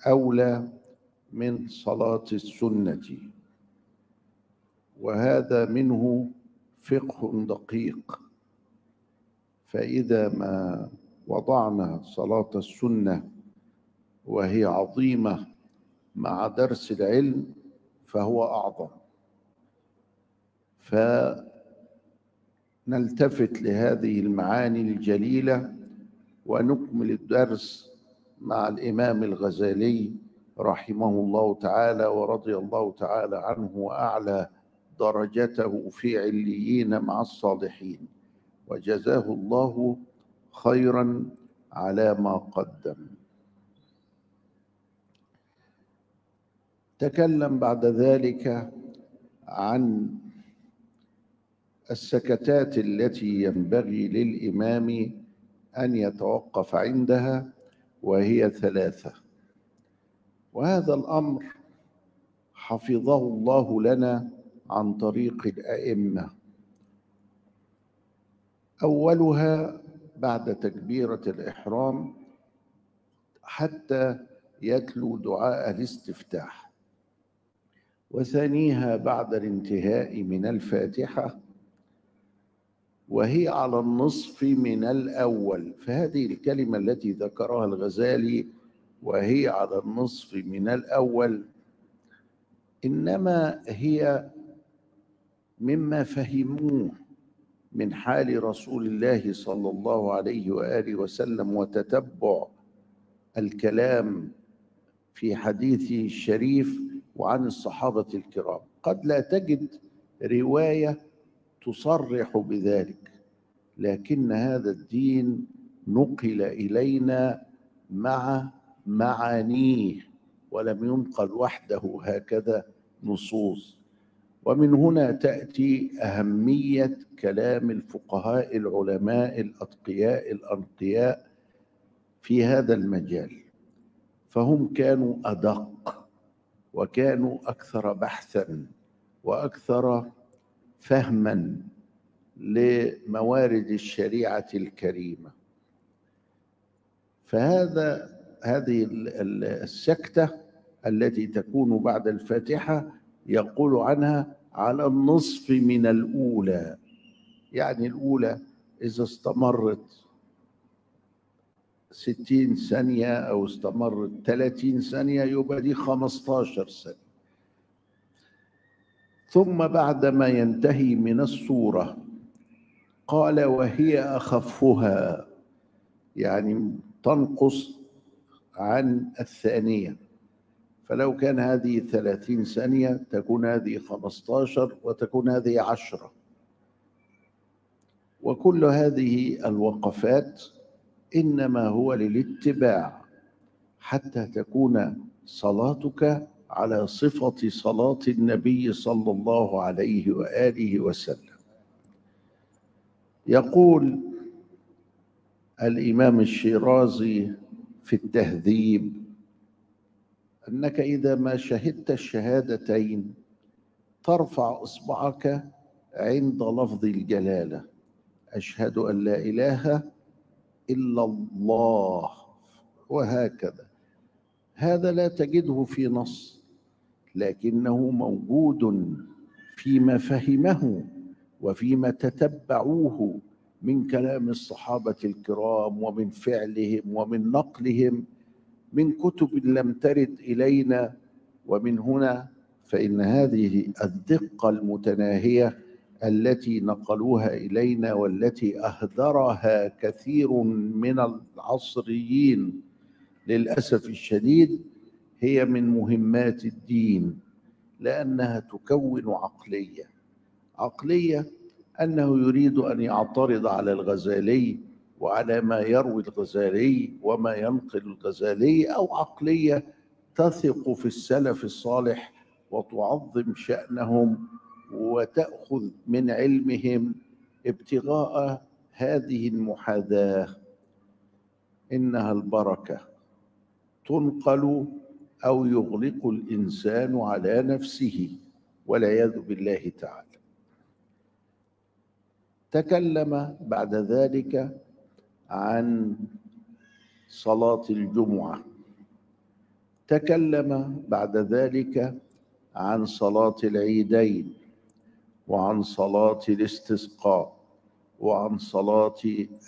أولى من صلاة السنة، وهذا منه فقه دقيق. فإذا ما وضعنا صلاة السنة وهي عظيمة مع درس العلم فهو أعظم، فنلتفت لهذه المعاني الجليلة ونكمل الدرس مع الإمام الغزالي رحمه الله تعالى ورضي الله تعالى عنه وأعلى درجته في عليين مع الصالحين، وجزاه الله خيرا على ما قدم. تكلم بعد ذلك عن السكتات التي ينبغي للإمام أن يتوقف عندها، وهي 3، وهذا الأمر حفظه الله لنا عن طريق الأئمة. أولها بعد تكبيرة الإحرام حتى يتلو دعاء الاستفتاح، وثانيها بعد الانتهاء من الفاتحة، وهي على النصف من الأول. فهذه الكلمة التي ذكرها الغزالي وهي على النصف من الأول إنما هي مما فهموه من حال رسول الله صلى الله عليه وآله وسلم وتتبع الكلام في حديثه الشريف وعن الصحابة الكرام. قد لا تجد رواية تصرح بذلك، لكن هذا الدين نقل إلينا مع معانيه، ولم ينقل وحده هكذا نصوص. ومن هنا تأتي أهمية كلام الفقهاء العلماء الأتقياء الأنقياء في هذا المجال، فهم كانوا أدق وكانوا أكثر بحثا وأكثر فهما لموارد الشريعة الكريمة. هذه السكتة التي تكون بعد الفاتحة يقول عنها على النصف من الأولى، يعني الأولى إذا استمرت 60 ثانية أو استمرت 30 ثانية يبقى دي 15 ثانية. ثم بعدما ينتهي من السورة قال وهي أخفها، يعني تنقص عن الثانية، فلو كان هذه 30 ثانية تكون هذه 15 وتكون هذه 10. وكل هذه الوقفات إنما هو للاتباع حتى تكون صلاتك على صفة صلاة النبي صلى الله عليه وآله وسلم. يقول الإمام الشيرازي في التهذيب أنك إذا ما شهدت الشهادتين ترفع إصبعك عند لفظ الجلالة، أشهد أن لا إله إلا الله، وهكذا. هذا لا تجده في نص، لكنه موجود فيما فهمه وفيما تتبعوه من كلام الصحابة الكرام ومن فعلهم ومن نقلهم من كتب لم ترد إلينا. ومن هنا فإن هذه الدقة المتناهية التي نقلوها إلينا والتي أهدرها كثير من العصريين للأسف الشديد هي من مهمات الدين، لأنها تكون عقلية أنه يريد أن يعترض على الغزالي وعلى ما يروي الغزالي وما ينقل الغزالي، أو عقلية تثق في السلف الصالح وتعظم شأنهم وتأخذ من علمهم ابتغاء هذه المحاذاة. إنها البركة تنقل أو يغلق الإنسان على نفسه والعياذ بالله تعالى. تكلم بعد ذلك عن صلاة الجمعة، تكلم بعد ذلك عن صلاة العيدين وعن صلاة الاستسقاء وعن صلاة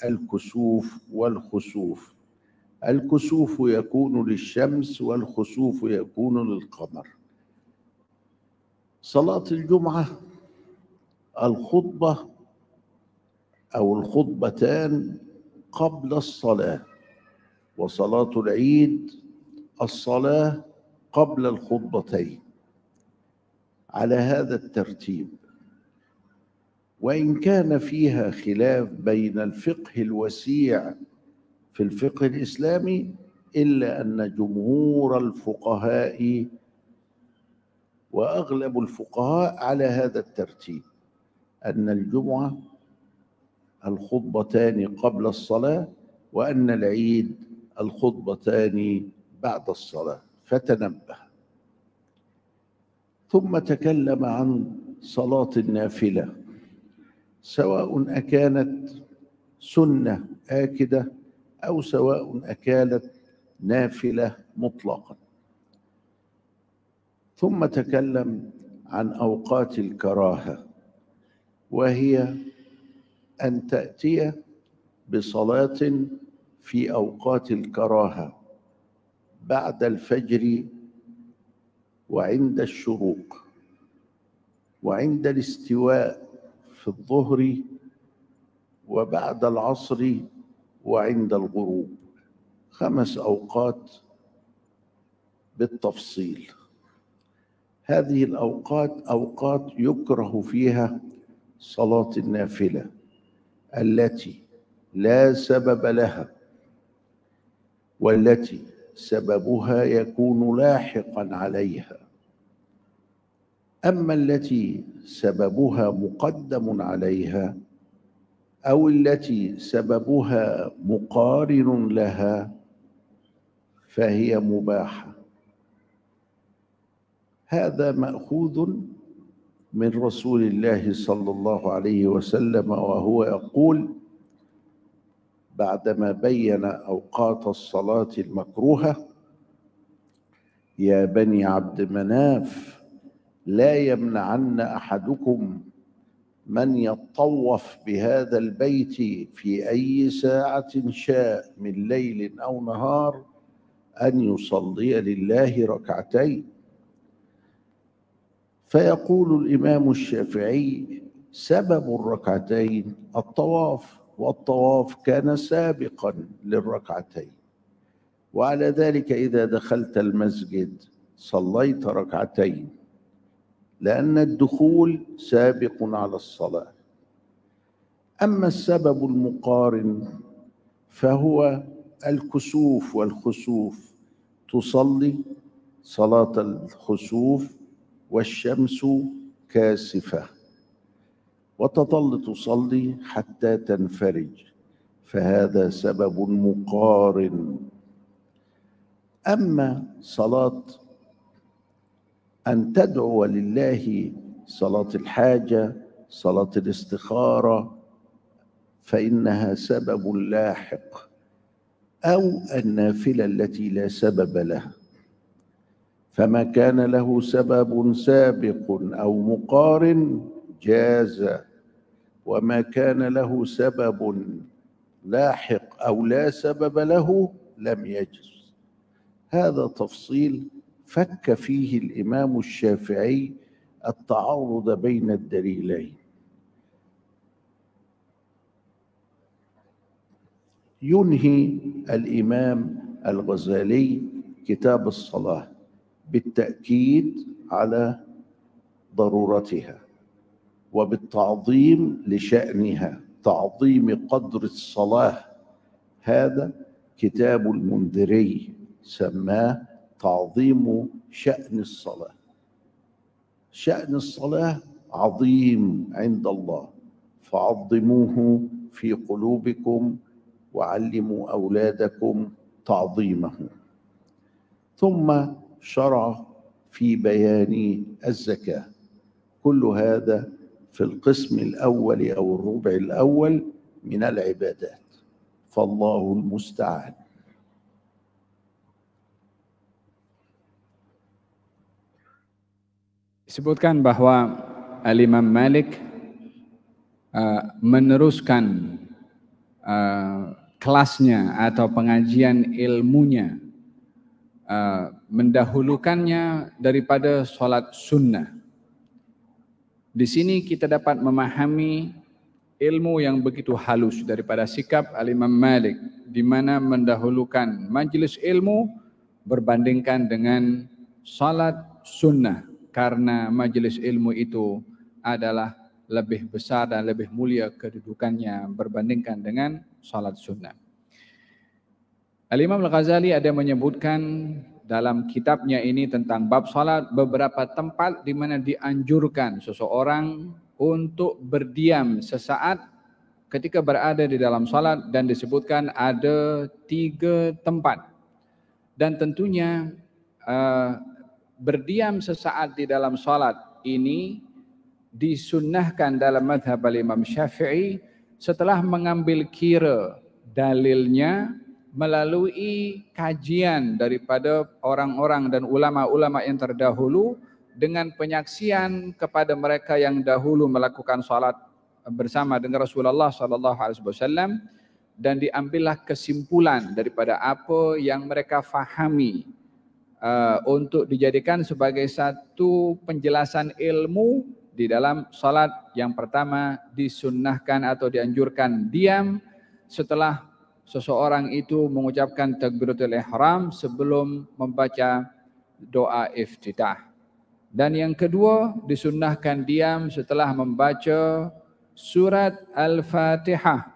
الكسوف والخسوف. الكسوف يكون للشمس والخسوف يكون للقمر. صلاة الجمعة الخطبة أو الخطبتان قبل الصلاة، وصلاة العيد الصلاة قبل الخطبتين، على هذا الترتيب. وإن كان فيها خلاف بين الفقه الوسيع في الفقه الإسلامي، إلا أن جمهور الفقهاء وأغلب الفقهاء على هذا الترتيب، أن الجمعة الخطبتان قبل الصلاة وأن العيد الخطبتان بعد الصلاة. فتنبه. ثم تكلم عن صلاة النافلة، سواء أكانت سنة آكدة أو سواء أكانت نافلة مطلقا. ثم تكلم عن أوقات الكراهة، وهي أن تأتي بصلاة في أوقات الكراهة بعد الفجر وعند الشروق وعند الاستواء في الظهر وبعد العصر وعند الغروب، 5 أوقات بالتفصيل. هذه الأوقات أوقات يكره فيها صلاة النافلة التي لا سبب لها، والتي سببها يكون لاحقا عليها. أما التي سببها مقدم عليها أو التي سببها مقارن لها فهي مباحة. هذا مأخوذ من رسول الله صلى الله عليه وسلم، وهو يقول بعدما بين أوقات الصلاة المكروهة: يا بني عبد مناف لا يمنعن أحدكم من يطوف بهذا البيت في أي ساعة شاء من ليل أو نهار أن يصلي لله ركعتين. فيقول الإمام الشافعي: سبب الركعتين الطواف، والطواف كان سابقا للركعتين، وعلى ذلك إذا دخلت المسجد صليت ركعتين، لأن الدخول سابق على الصلاة. أما السبب المقارن فهو الكسوف والخسوف، تصلي صلاة الخسوف والشمس كاسفة وتظل تصلي حتى تنفرج، فهذا سبب مقارن. أما صلاة أن تدعو لله، صلاة الحاجة، صلاة الاستخارة، فإنها سبب لاحق، أو النافلة التي لا سبب لها. فما كان له سبب سابق أو مقارن جاز، وما كان له سبب لاحق أو لا سبب له لم يجز. هذا تفصيل فك فيه الإمام الشافعي التعارض بين الدليلين. ينهي الإمام الغزالي كتاب الصلاة بالتأكيد على ضرورتها وبالتعظيم لشأنها، تعظيم قدر الصلاة. هذا كتاب المنذري سماه تعظيم شأن الصلاة. شأن الصلاة عظيم عند الله، فعظموه في قلوبكم وعلموا أولادكم تعظيمه. ثم شرع في بيان الزكاة. كل هذا في القسم الأول أو الربع الأول من العبادات، فالله المستعان. Disebutkan bahwa Al-Imam Malik meneruskan kelasnya atau pengajian ilmunya, mendahulukannya daripada sholat sunnah. Di sini kita dapat memahami ilmu yang begitu halus daripada sikap Al-Imam Malik, di mana mendahulukan majlis ilmu berbandingkan dengan sholat sunnah, karena majlis ilmu itu adalah lebih besar dan lebih mulia kedudukannya berbandingkan dengan salat sunnah. Al-Imam Al-Ghazali ada menyebutkan dalam kitabnya ini tentang bab salat beberapa tempat di mana dianjurkan seseorang untuk berdiam sesaat ketika berada di dalam salat, dan disebutkan ada 3 tempat. Dan tentunya berdiam sesaat di dalam salat ini disunnahkan dalam mazhab Imam Syafi'i setelah mengambil kira dalilnya melalui kajian daripada orang-orang dan ulama-ulama yang terdahulu dengan penyaksian kepada mereka yang dahulu melakukan salat bersama dengan Rasulullah SAW, dan diambillah kesimpulan daripada apa yang mereka fahami untuk dijadikan sebagai satu penjelasan ilmu di dalam salat. Yang pertama, disunnahkan atau dianjurkan diam setelah seseorang itu mengucapkan takbiratul ihram sebelum membaca doa iftitah. Dan yang kedua, disunnahkan diam setelah membaca surat Al-Fatihah.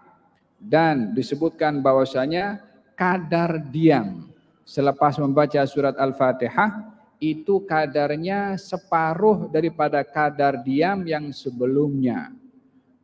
Dan disebutkan bahwasanya kadar diam selepas membaca surat Al-Fatihah itu kadarnya separuh daripada kadar diam yang sebelumnya.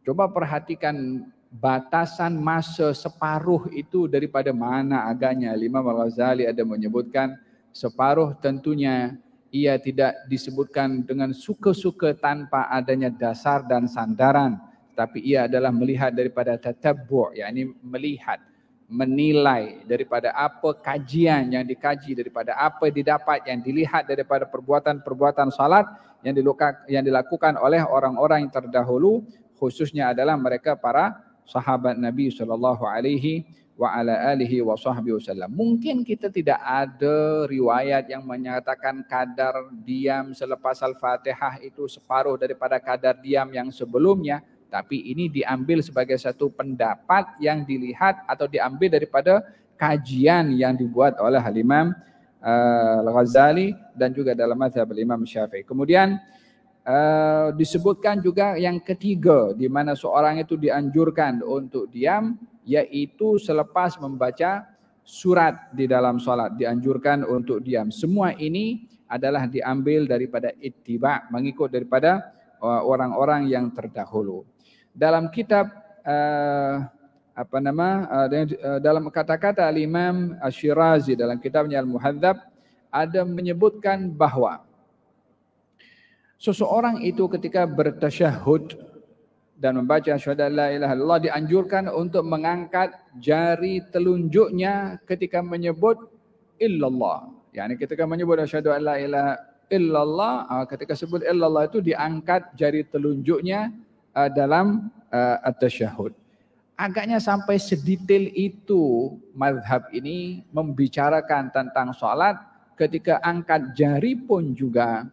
Coba perhatikan batasan masa separuh itu daripada mana agaknya. Imam Al-Ghazali ada menyebutkan separuh tentunya ia tidak disebutkan dengan suka-suka tanpa adanya dasar dan sandaran. Tapi ia adalah melihat daripada tatabbu', yakni melihat, menilai daripada apa kajian yang dikaji, daripada apa didapat yang dilihat daripada perbuatan-perbuatan salat yang dilakukan oleh orang-orang yang terdahulu, khususnya adalah mereka para sahabat Nabi sallallahu alaihi wa ala alihi wa sahbihi wasallam. Mungkin kita tidak ada riwayat yang menyatakan kadar diam selepas Al-Fatihah itu separuh daripada kadar diam yang sebelumnya. Tapi ini diambil sebagai satu pendapat yang dilihat atau diambil daripada kajian yang dibuat oleh Imam Al-Ghazali dan juga dalam mazhab Imam Syafi'i. Kemudian disebutkan juga yang ketiga di mana seorang itu dianjurkan untuk diam, yaitu selepas membaca surat di dalam salat dianjurkan untuk diam. Semua ini adalah diambil daripada ittiba', mengikut daripada orang-orang yang terdahulu. Dalam kitab dalam kata-kata Al-Imam Asy-Syirazi dalam kitabnya Al-Muhadzab ada menyebutkan bahwa seseorang itu ketika bertasyahud dan membaca asyhadu an la ilaha illallah dianjurkan untuk mengangkat jari telunjuknya ketika menyebut illallah. Yani ketika menyebut asyhadu an la ilaha illallah, ketika sebut illallah itu diangkat jari telunjuknya dalam at-tasyahud. Agaknya sampai sedetail itu mazhab ini membicarakan tentang salat, ketika angkat jari pun juga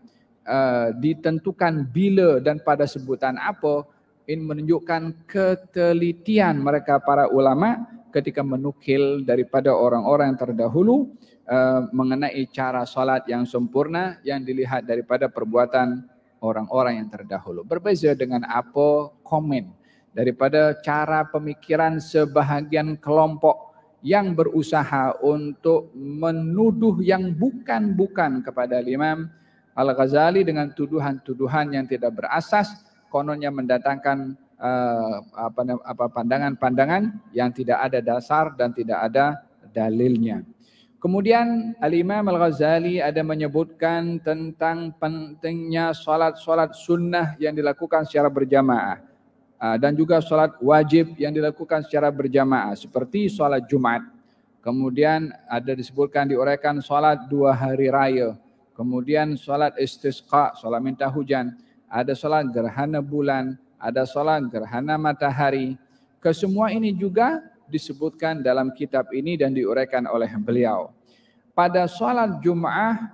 ditentukan bila dan pada sebutan apa. Ini menunjukkan ketelitian mereka para ulama ketika menukil daripada orang-orang yang terdahulu mengenai cara salat yang sempurna yang dilihat daripada perbuatan orang-orang yang terdahulu. Berbeza dengan apa komen daripada cara pemikiran sebahagian kelompok yang berusaha untuk menuduh yang bukan-bukan kepada Imam Al-Ghazali dengan tuduhan-tuduhan yang tidak berasas, kononnya mendatangkan pandangan-pandangan yang tidak ada dasar dan tidak ada dalilnya. Kemudian Al-Imam Al-Ghazali ada menyebutkan tentang pentingnya solat sunnah yang dilakukan secara berjamaah dan juga solat wajib yang dilakukan secara berjamaah seperti solat Jumat. Kemudian ada disebutkan diuraikan solat 2 hari raya. Kemudian solat istisqa, solat minta hujan. Ada solat gerhana bulan, ada solat gerhana matahari. Kesemua ini juga disebutkan dalam kitab ini dan diuraikan oleh beliau. Pada solat Jum'ah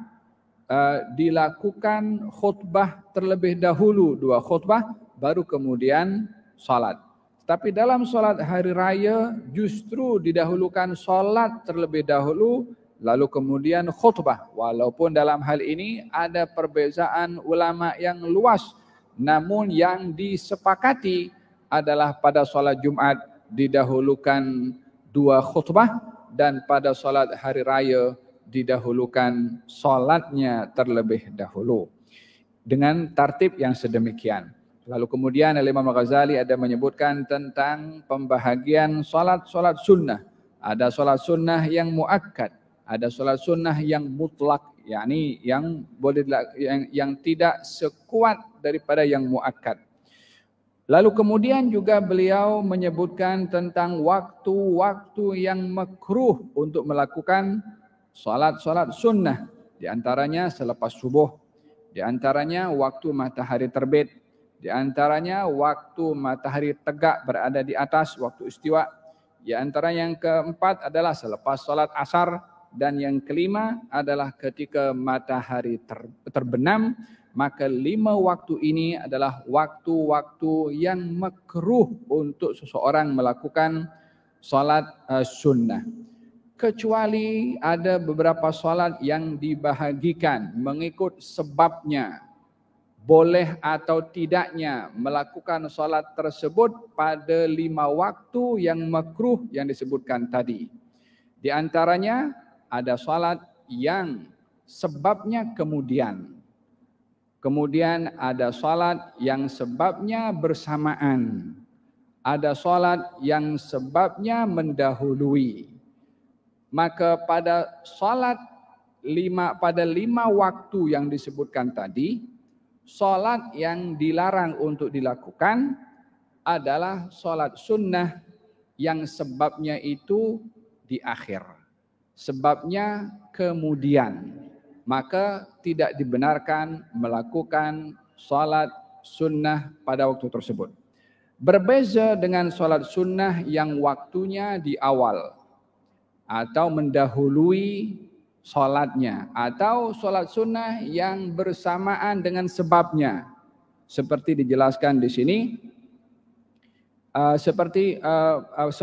dilakukan khutbah terlebih dahulu, 2 khutbah baru kemudian solat. Tapi dalam solat hari raya justru didahulukan solat terlebih dahulu lalu kemudian khutbah. Walaupun dalam hal ini ada perbezaan ulama yang luas, namun yang disepakati adalah pada solat Jumat didahulukan 2 khutbah dan pada solat hari raya didahulukan solatnya terlebih dahulu dengan tartib yang sedemikian. Lalu kemudian Imam Al-Ghazali ada menyebutkan tentang pembahagian solat sunnah. Ada solat sunnah yang muakkad, ada solat sunnah yang mutlak, yakni yang boleh yang tidak sekuat daripada yang muakkad. Lalu kemudian juga beliau menyebutkan tentang waktu-waktu yang makruh untuk melakukan solat sunnah. Di antaranya selepas subuh, di antaranya waktu matahari terbit, di antaranya waktu matahari tegak berada di atas, waktu istiwa. Di antara yang keempat adalah selepas solat asar, dan yang kelima adalah ketika matahari terbenam. Maka 5 waktu ini adalah waktu-waktu yang makruh untuk seseorang melakukan solat sunnah. Kecuali ada beberapa solat yang dibahagikan mengikut sebabnya. boleh atau tidaknya melakukan solat tersebut pada 5 waktu yang makruh yang disebutkan tadi. Di antaranya ada solat yang sebabnya kemudian. Kemudian ada solat yang sebabnya bersamaan. Ada solat yang sebabnya mendahului. Maka pada solat pada 5 waktu yang disebutkan tadi, solat yang dilarang untuk dilakukan adalah solat sunnah yang sebabnya itu di akhir. Sebabnya kemudian. Maka tidak dibenarkan melakukan solat sunnah pada waktu tersebut. Berbeza dengan solat sunnah yang waktunya di awal atau mendahului solatnya, atau solat sunnah yang bersamaan dengan sebabnya, seperti dijelaskan di sini, seperti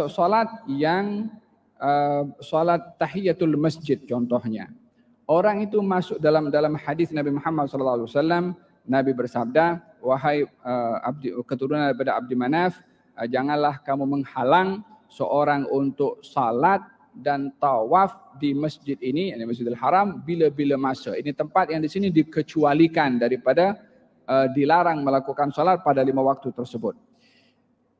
solat yang solat tahiyatul masjid contohnya. Orang itu masuk dalam hadis Nabi Muhammad SAW, Nabi bersabda, wahai keturunan daripada Abdi Manaf, janganlah kamu menghalang seorang untuk salat dan tawaf di masjid ini, yani Masjidil Haram, bila-bila masa. Ini tempat yang di sini dikecualikan daripada dilarang melakukan salat pada 5 waktu tersebut.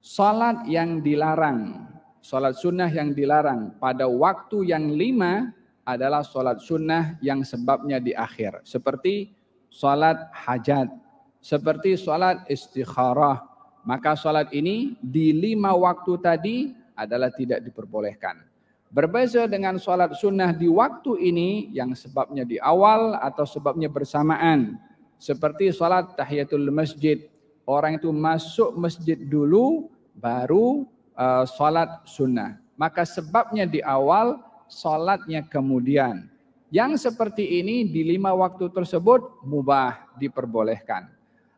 Salat yang dilarang, salat sunnah yang dilarang pada waktu yang 5 adalah salat sunnah yang sebabnya di akhir, seperti salat hajat, seperti salat istikharah. Maka salat ini di 5 waktu tadi adalah tidak diperbolehkan. Berbeza dengan salat sunnah di waktu ini yang sebabnya di awal atau sebabnya bersamaan. Seperti salat tahiyatul masjid. Orang itu masuk masjid dulu baru salat sunnah. Maka sebabnya di awal, salatnya kemudian. Yang seperti ini di 5 waktu tersebut mubah, diperbolehkan.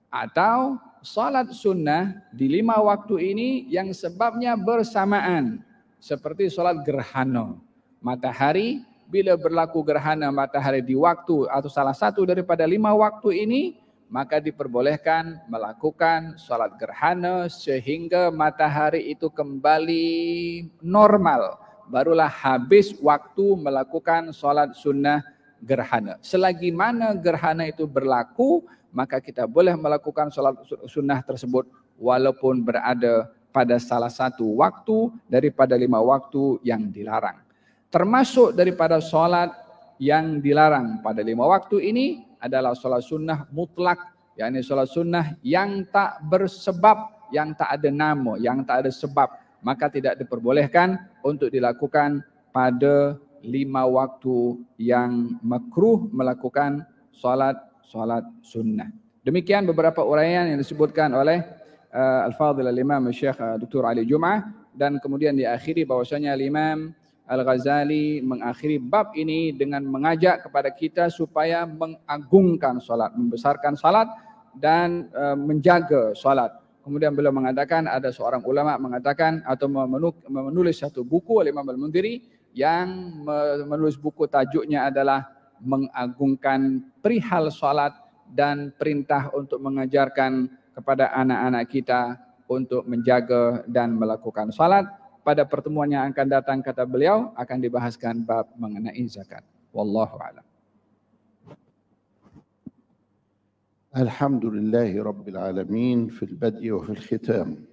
Atau salat sunnah di 5 waktu ini yang sebabnya bersamaan. Seperti salat gerhana matahari, bila berlaku gerhana matahari di waktu atau salah satu daripada 5 waktu ini, maka diperbolehkan melakukan salat gerhana sehingga matahari itu kembali normal. Barulah habis waktu melakukan salat sunnah gerhana. Selagi mana gerhana itu berlaku, maka kita boleh melakukan salat sunnah tersebut walaupun berada pada salah satu waktu daripada 5 waktu yang dilarang. Termasuk daripada solat yang dilarang pada 5 waktu ini adalah solat sunnah mutlak, yakni solat sunnah yang tak bersebab, yang tak ada nama, yang tak ada sebab, maka tidak diperbolehkan untuk dilakukan pada 5 waktu yang makruh melakukan solat sunnah. Demikian beberapa uraian yang disebutkan oleh Al-Fadhil Al-Imam Syekh Dr. Ali Jum'ah, dan kemudian diakhiri bahwasanya Imam Al-Ghazali mengakhiri bab ini dengan mengajak kepada kita supaya mengagungkan salat, membesarkan salat dan menjaga salat. Kemudian beliau mengatakan, ada seorang ulama mengatakan atau menulis satu buku, Imam Al-Mundhiri, yang menulis buku tajuknya adalah mengagungkan perihal salat dan perintah untuk mengajarkan kepada anak-anak kita untuk menjaga dan melakukan salat. Pada pertemuan yang akan datang, kata beliau, akan dibahaskan bab mengenai zakat. Wallahu a'lam. Alhamdulillahi Rabbil Alamin fil bad'i wa fil khitam.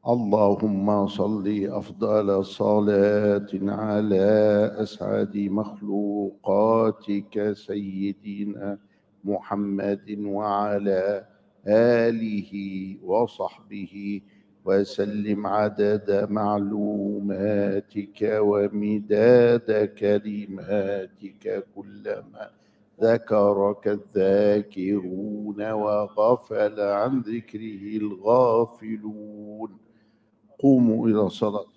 Allahumma salli afdala salatin ala as'adi makhluqatika sayyidina Muhammadin wa ala آله وصحبه وسلم عدد معلوماتك ومداد كلماتك كلما ذكرك الذاكرون وغفل عن ذكره الغافلون. قوموا إلى صلاة